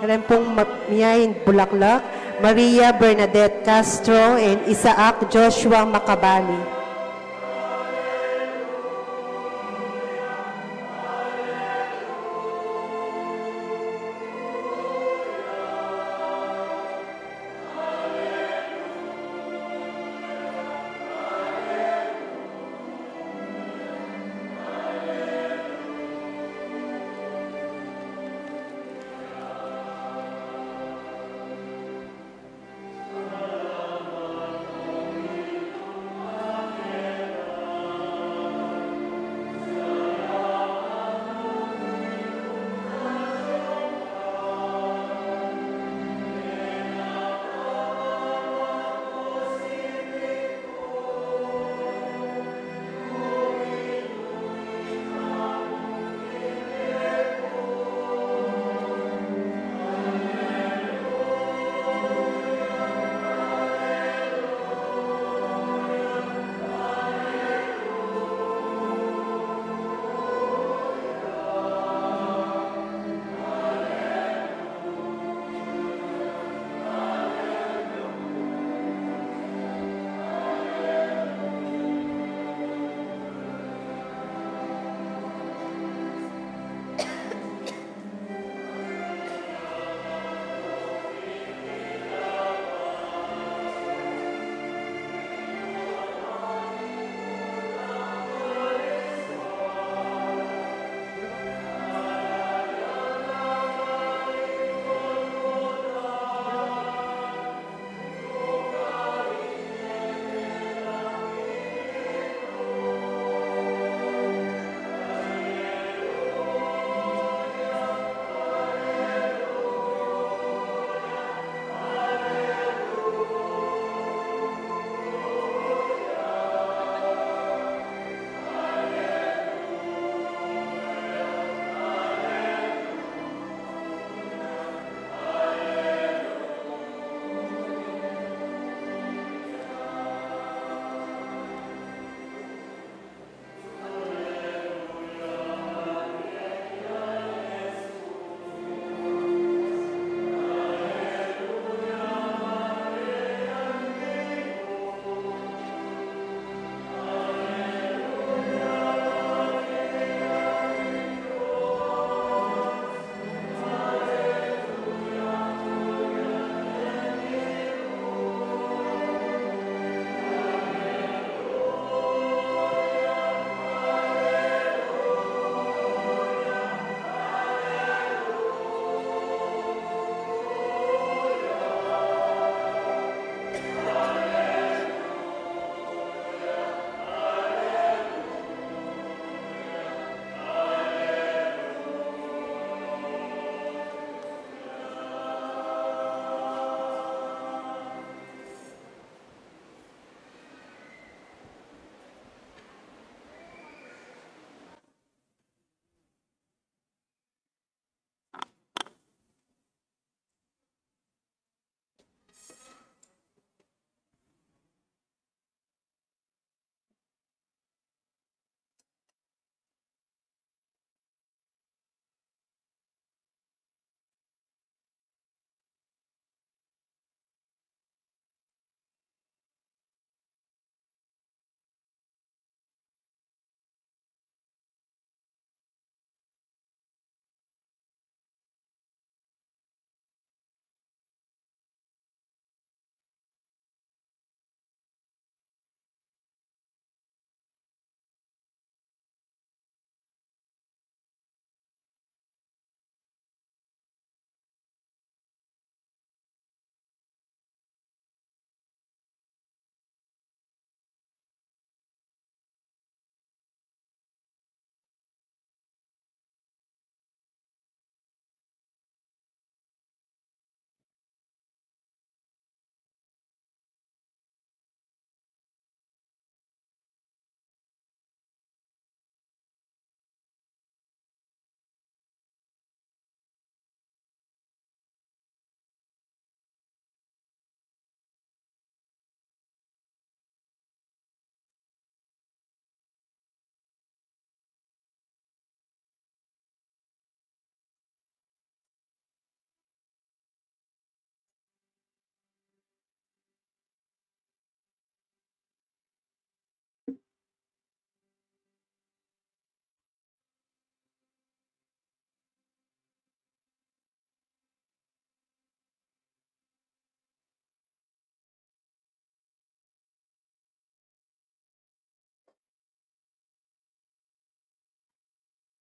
Rin pong miyain Bulaklak, Maria Bernadette Castro, and Isaac Joshua Macabali.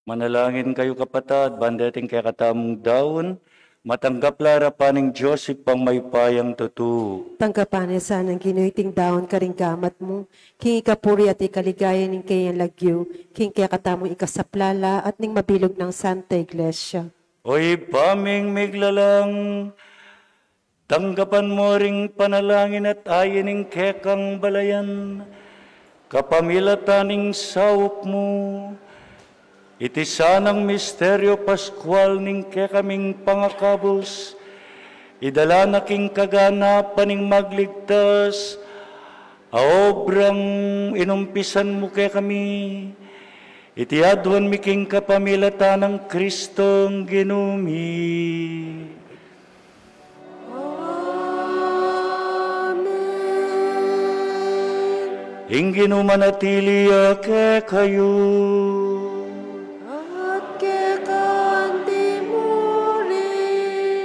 Manalangin kayo kapatad, bandating kaya katamong daon, matanggap lara paning Joseph pang may payang tutu. Tanggapan niya sana ang ginuiting daon karing gamat mo, king ikapuri at ikaligaya ning kayang lagyo, king kaya katamong ikasaplala at ning mabilog ng Santa Iglesia. Oy paming miglalang, tanggapan mo ring panalangin at ayaning kekang balayan, kapamilataning sawok mo, iti sanang misteryo Pascual ning kaming pangakabos, idala na king kaganapan ning magligtas, aobrang inumpisan mo kami, iti adwan mi king kapamilatan ng Kristong ginumi. Amen. Ingin manatili ke kayo,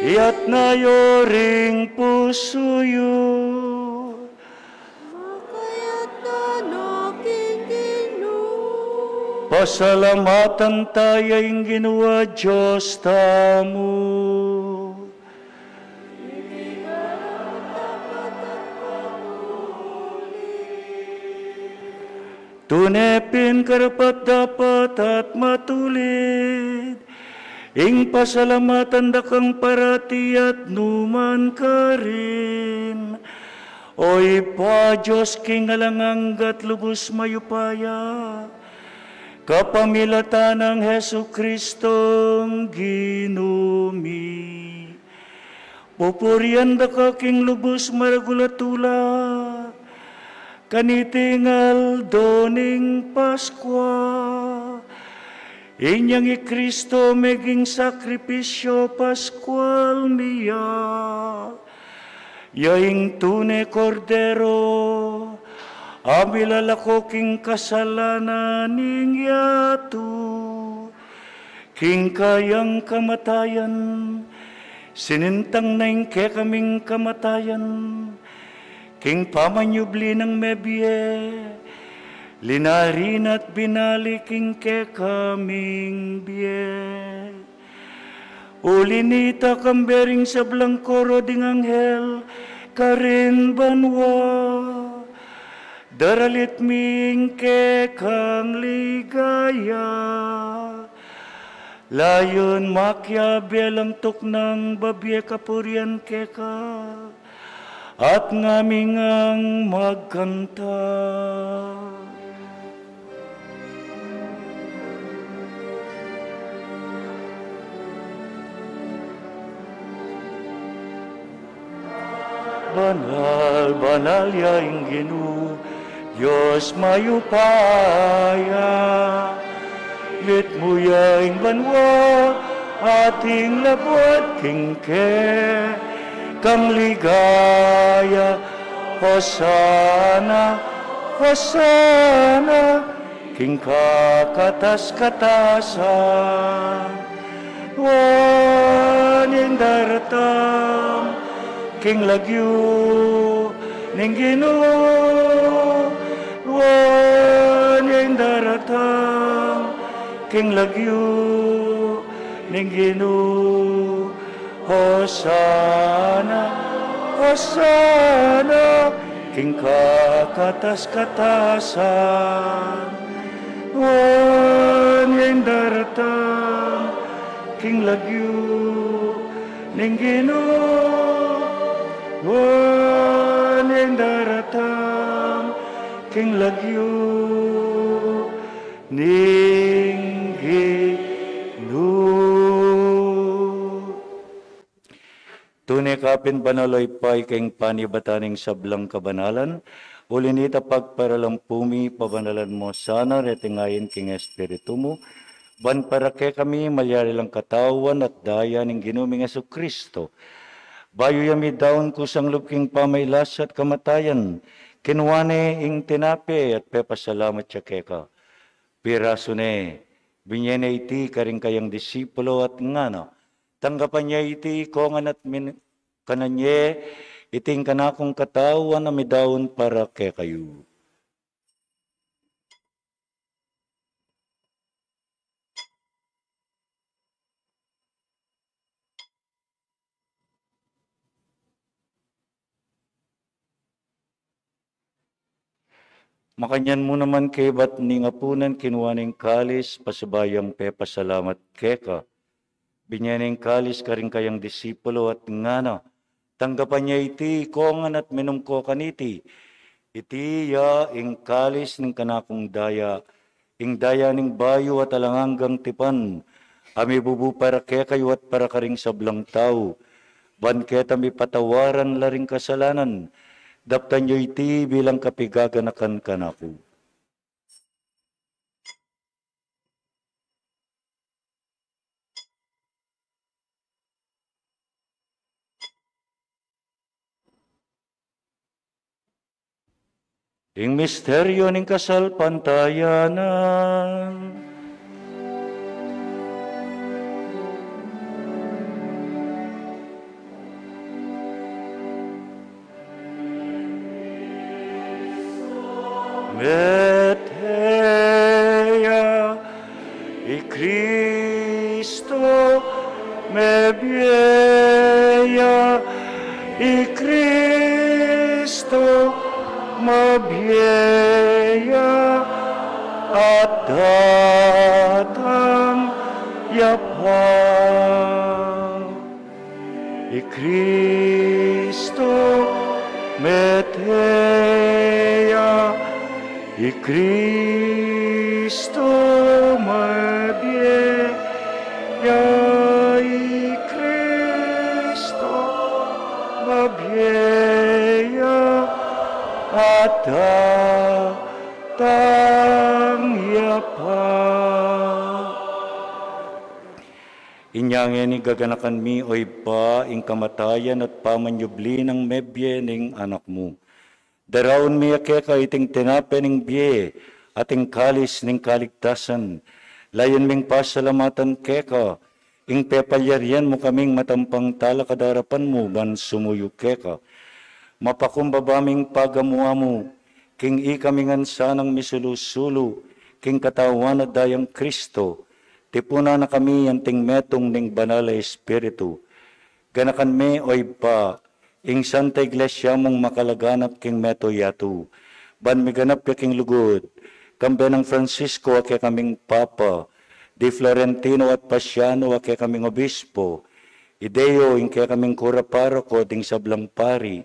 iat na yoring pusuyo, makayat na naking Ginoo. Pasalamatan tayo ang ginawa Diyos tamo. Tunepin karapat dapat at matulid, ing pasalamatan dakang parati at numan ka rin. Oy pa Diyos king alanganggat lubos mayupaya, kapamilatan ng Hesu Kristong ginumi. Pupurian da ka king lubos maragulatula, kanitingal doning Paskwa. Inyang Kristo meging sakripisyo Pascual niya, yaing tune kordero, amilalako king kasalanan ning yato, king kayang kamatayan, sinintang na ing kaming kamatayan, king pamanyubli ng mebye, linarin at binaliking ke kaming biye. Ulinita kambering sa blangkoro ding anghel, karin banwa. Daralit ming ke kang ligaya. Layon makya belang tuknang babye kapurian ke ka, at ngaming ang magkanta. Banal, banal yaing Ginoo, Diyos mayupaya, lit mo yaing banwa, ating labot kingke, kang ligaya, Hosana, Hosana, king kakatas-katasan, waning daratam, king lagyo, ning Ginoo, waning daratam, king lagyo, ning Ginoo, Hosana, Hosana, king kakatas-katasan, waning daratam, king lagyo, ning Ginoo, waning daratam, king lagyo, ning Ginoo. Tunay kapin banaloy pay king panibataning sablang kabanalan, ulinita pagparalampumi pabanalan mo sana retingayin king espiritu mo, ban para ke kami malyari lang katawan at daya ning ginuming Hesu Kristo. Bayo yami daon kusang lupking pamaylas at kamatayan, kinuwane ing tinape at pepasalamat siya keka. Piraso ne, binyene iti karing kayang disipulo at ngano, tanggapan niya iti kongan at kananye, iting kanakong katawan na midaon para ke kayo. Makanyan mo naman kay ba't ni ngapunan kinuha ng kalis, pasubayang pasalamat keka. Binyaning kalis ka rin kayang disipulo at ngana. Tanggapan niya iti, kongan at minum ko kaniti. Iti ya ing kalis ng kanakong daya, ing daya ning bayo at alanganggang tipan. Ami bubu para kekayo at para karing sablang tao. Ban keta mi patawaran laring kasalanan. Daptan nyo iti bilang kapigaganakan kanako. Ing misteryo ning kasal pantayanan. Meteia y Cristo me vieja y Cristo me vieja at datang yapa y Cristo meteia y Cristo me vieja y Cristo me vieja atang yapa. Inyangin ni gaganakan mi oy pa ing kamatayan at pamanyubli ng mebye ning anak mo. Daraon mi akeka iting tinape ning biye ating kalis ning kaligtasan. Layon ming pasalamatan keka, ing pepalyarian mo kaming matampang tala kadarapan mo ban sumuyo keka. Mapakumbabaming pagamuha mo, king ikamingan sanang misulusulo, king katawan at dayang Kristo, tipuna na kami yanting metong ning banal Espiritu. Ganakan me oy pa, ing Santa Iglesia mong makalaganap king meto yatu, ban miganap king lugod, kambe ng Francisco ake kaming Papa, di Florentino at Pasiano ake kaming Obispo, Ideo ing kaya kaming kura paroko ding sablang pari,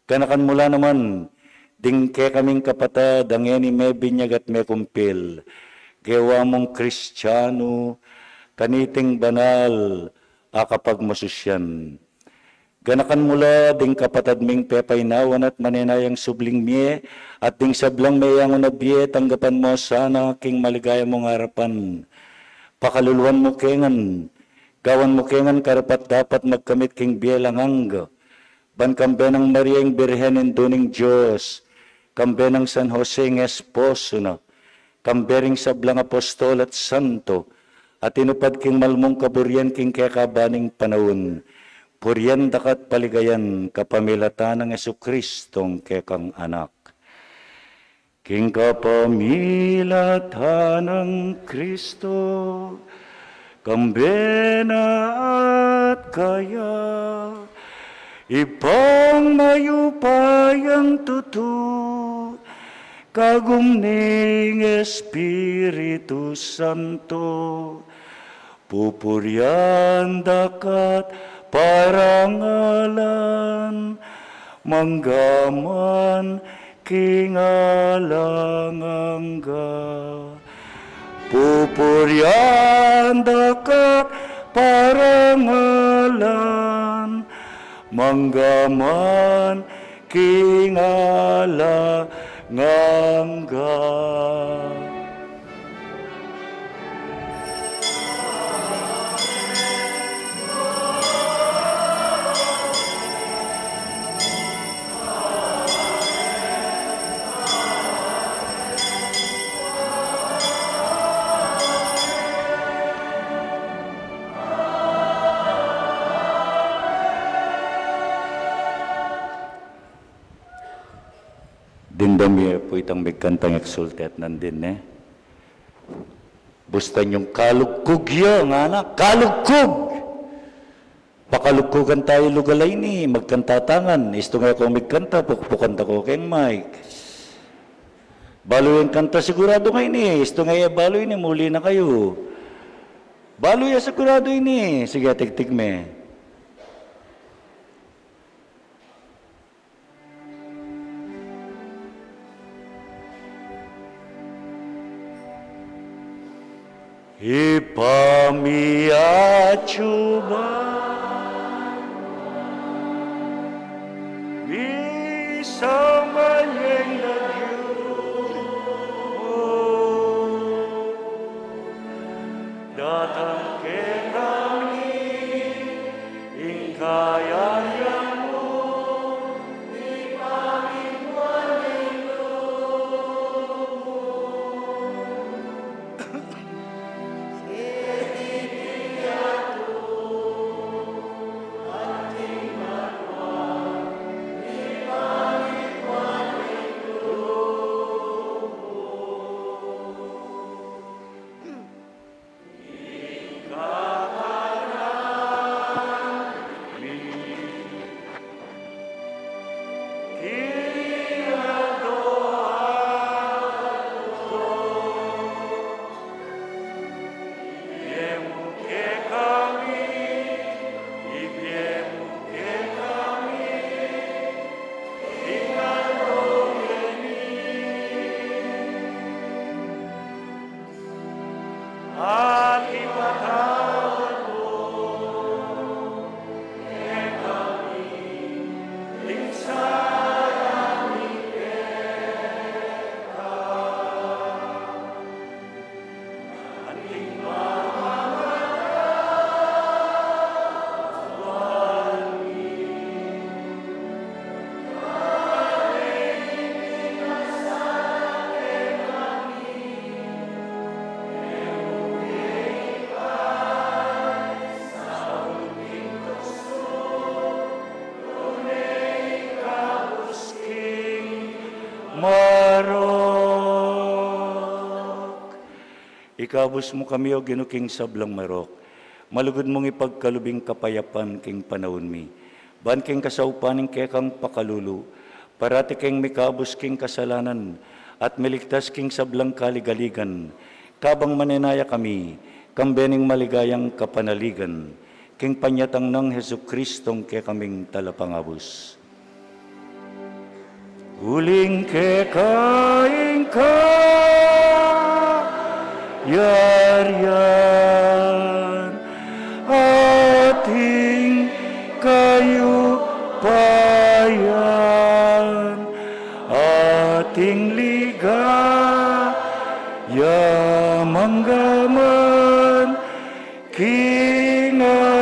kanakan mula naman, ding kaya kaming kapatad, ang eni may binyag at may kumpil, gawa mong Kristiyano, kaniting banal, akapag masusyan. Ganakan mula ding kapatad ming pepaynawan at maninayang subling miye at ding sablang mayang unabye tanggapan mo sana king maligaya mong harapan. Pakaluluan mo kengan, gawan mo kengan karapat dapat magkamit king bielangang. Ban kambe ng Maria ing Birhen induning Diyos, kambe ng San Jose ng Esposo na, kambe ring sablang apostol at santo, at inupad king malmong kaburyan king kekabaning panahon. Puryan dakat paligayan kapamilatan ng Jesucristong kekang anak. King kapamilatan ng Kristo, kambena at kaya, ipang mayupayang tutu, kagumning Espiritu Santo, pupuryan dakat parangalan, manggaman kingalangangga. Pupuryan dakat parangalan, manggaman kingalangangga. Dindami po itang bigkantang exultet nandin Bustan yung kalugkog yung anak, kalugkog! Pakalugkogan tayo lugalay ni, magkantatangan. Isto nga kong magkanta, pukpukanta ko keng Mike. Baloy ang kanta sigurado kayo ni. Isto nga baloy ni, muli na kayo. Baloy sigurado ini. Sige, tiktik me. Ipamiat coba bisa menyendiri datang ke kami ingkayamu Ikabos mo kami o ginuking sablang marok. Malugod mong ipagkalubing kapayapan king panahon mi. Ban king kasaupaning kekang pakalulu. Parati king mikabos king kasalanan at miligtas king sablang kaligaligan. Kabang maninaya kami, kambening maligayang kapanaligan. King panyatang ng Jesukristong kekaming talapangabos. Huling kekaing ka yarian ating kayo payan ating ligaya manggaman kinalangang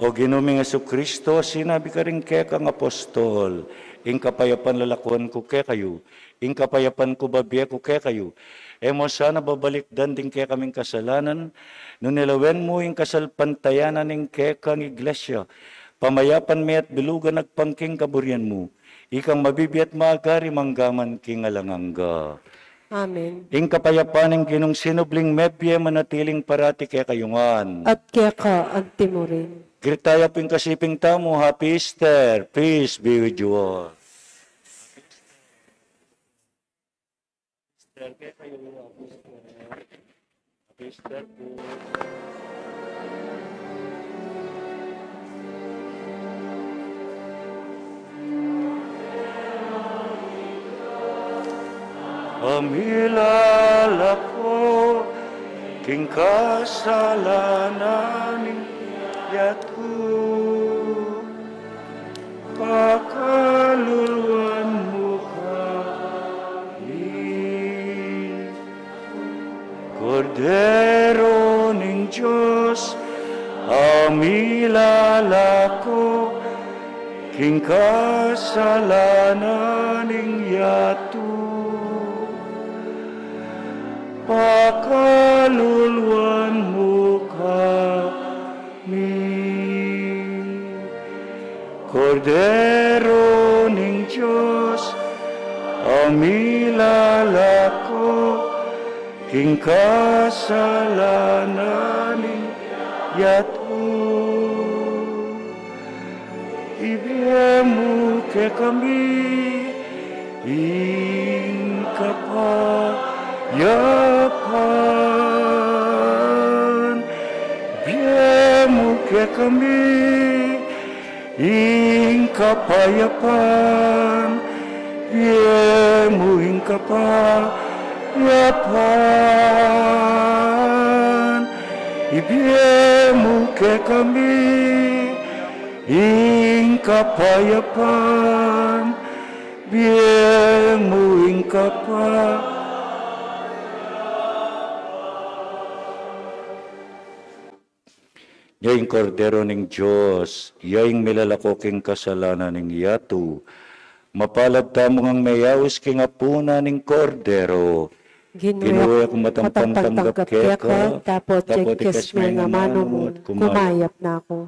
o Ginoong Jesucristo, sinabi ka rin kaya kang apostol, ing kapayapan lalakuan ko kaya kayo, ing kapayapan ko babiya ko kaya kayo. Mo sana babalik danding kaya kaming kasalanan, nung nilawen mo ing kasalpantayanan ing kaya kang iglesia, pamayapan me at bilugan nagpangking kaburian mo, ikang mabibiyat maagari manggaman king alangangga. Amen. Ing kapayapan ing Ginong sinubling mebye manatiling parati kaya kayungan. At kaya ka antimurin. Gritaya ping kasiping tamo, Happy Easter, peace be with you all. Happy Easter po. Pamilala ko, king kasalanan yatu pakaluluan mo kami. Kordero ning Diyos, amilala ko, king kasalanan ning yatu pakaluluan mo kami. Kordero ning Diyos, amilala ko, king kasalanan ning yatu ibiyemo ke kami, ing kapayapan. Ibiyemo ke kami, ing kapayapan. Ibiyemo ing kapayapan. Ibiyemo ke kami, ing kapayapan, biyemo ing Yaing kordero ning Diyos, yaing milalakoking kasalanan ning yatu, mapalad tamo ang mayawis king apuna ning kordero, ginuya kung matampang-tanggap keka, tapos jekes may nga manomon, kumayap na ako.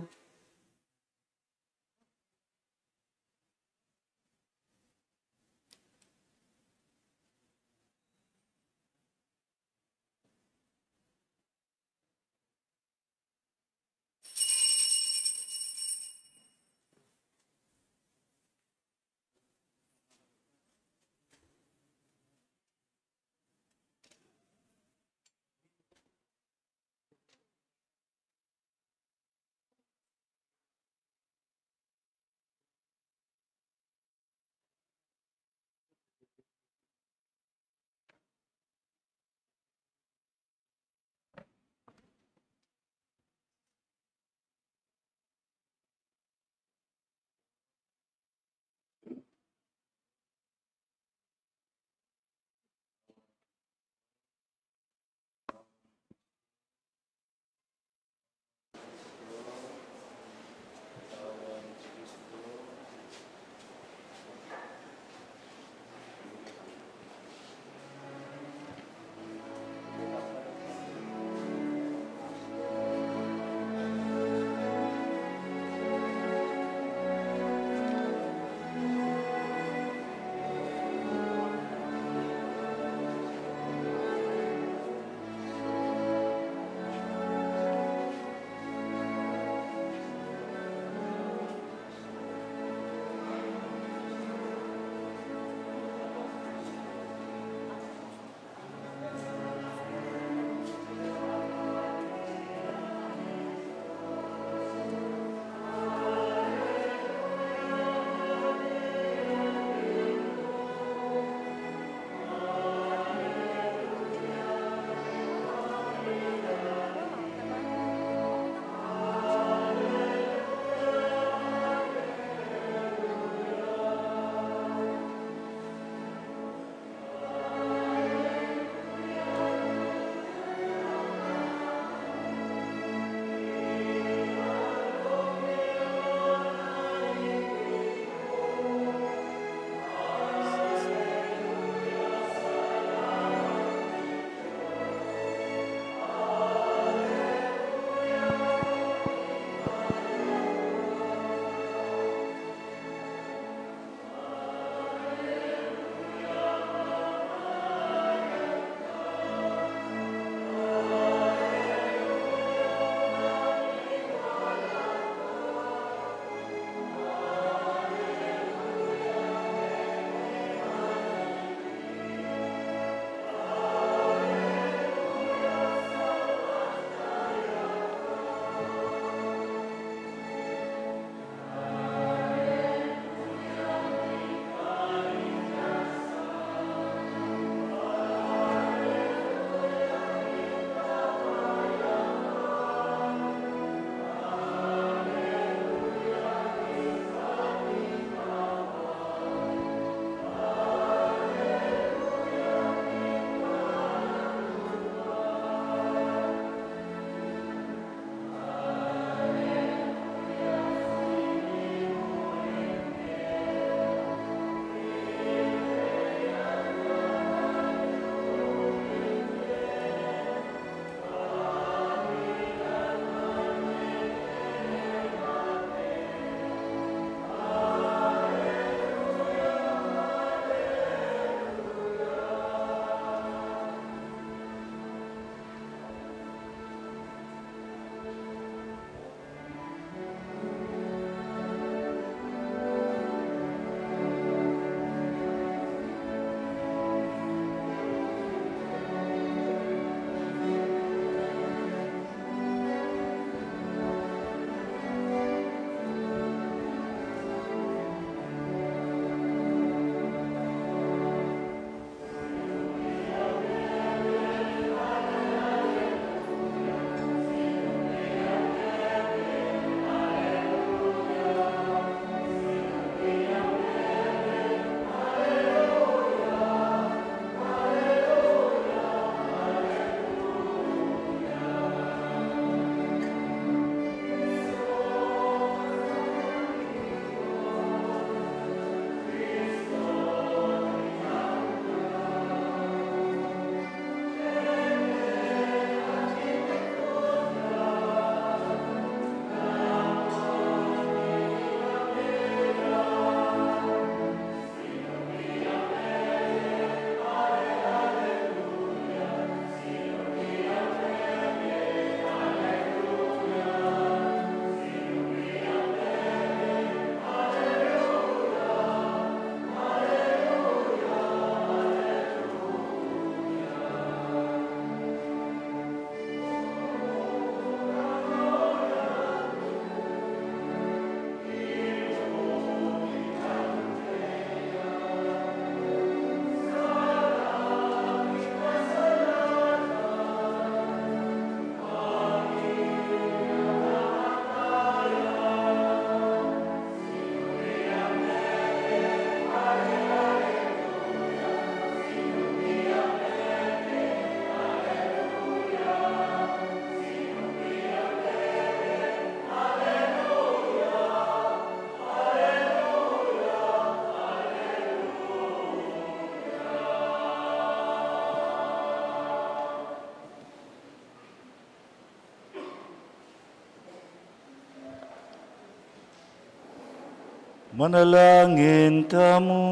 Manalangin tamo.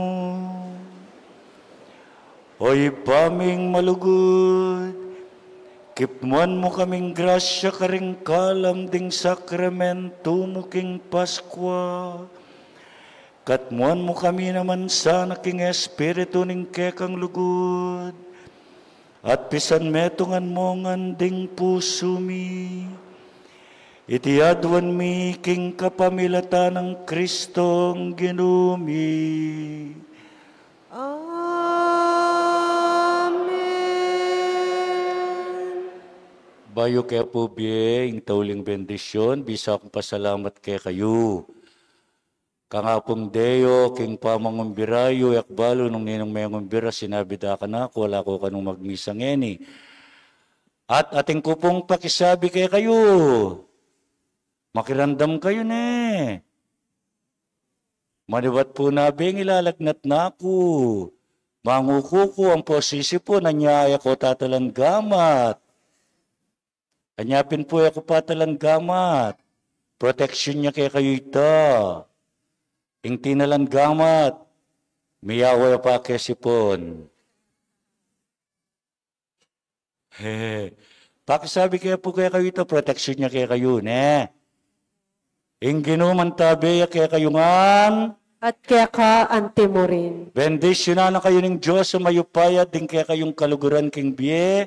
Oy paming malugod, kipmuan mo kaming grasya karing kalam ding sakramento mo king Paskwa. Katmuan mo kami naman sana king espiritu ning kekang lugod. At pisan metungan mo nganding puso mi. Itiadwan mi king kapamilatan ng Kristong ginumi. Bayo kaya po biye, yung tauling bendisyon, bisa akong pasalamat kaya kayo. Kangapong Deo, king pamangumbirayo, yakbalo nung ninong mayongumbira, sinabi da ka na, wala ko kanong magmisang eni. At ating ko pong pakisabi kaya kayo, makirandam kayo ne. Manibat po nabing ilalagnat na ako. Manguko ko ang posisi po, nanyaya ko tatalang gamat. Anyapin po ako patalang gamat. Protection niya kaya kayo ito. Ing tinalang gamat. Miyaway pa kesipon. Pakisabi kaya po kaya kayo ito. Protection niya kaya kayo, ne? Ing ginuman tabi kaya kayo ngan. At kaya ka ante mo rin. Bendisyonan na kayo ng Diyos sa mayupayat. Ding kaya kayong kaluguran king biye.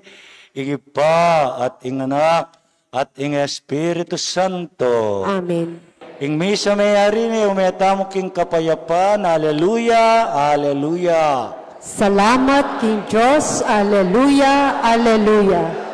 Igipa at ing anak at ing Espiritu Santo. Amen. Ing misa mayari ni umetamo king kapayapan. Aleluya, aleluya. Salamat king Diyos. Aleluya, aleluya.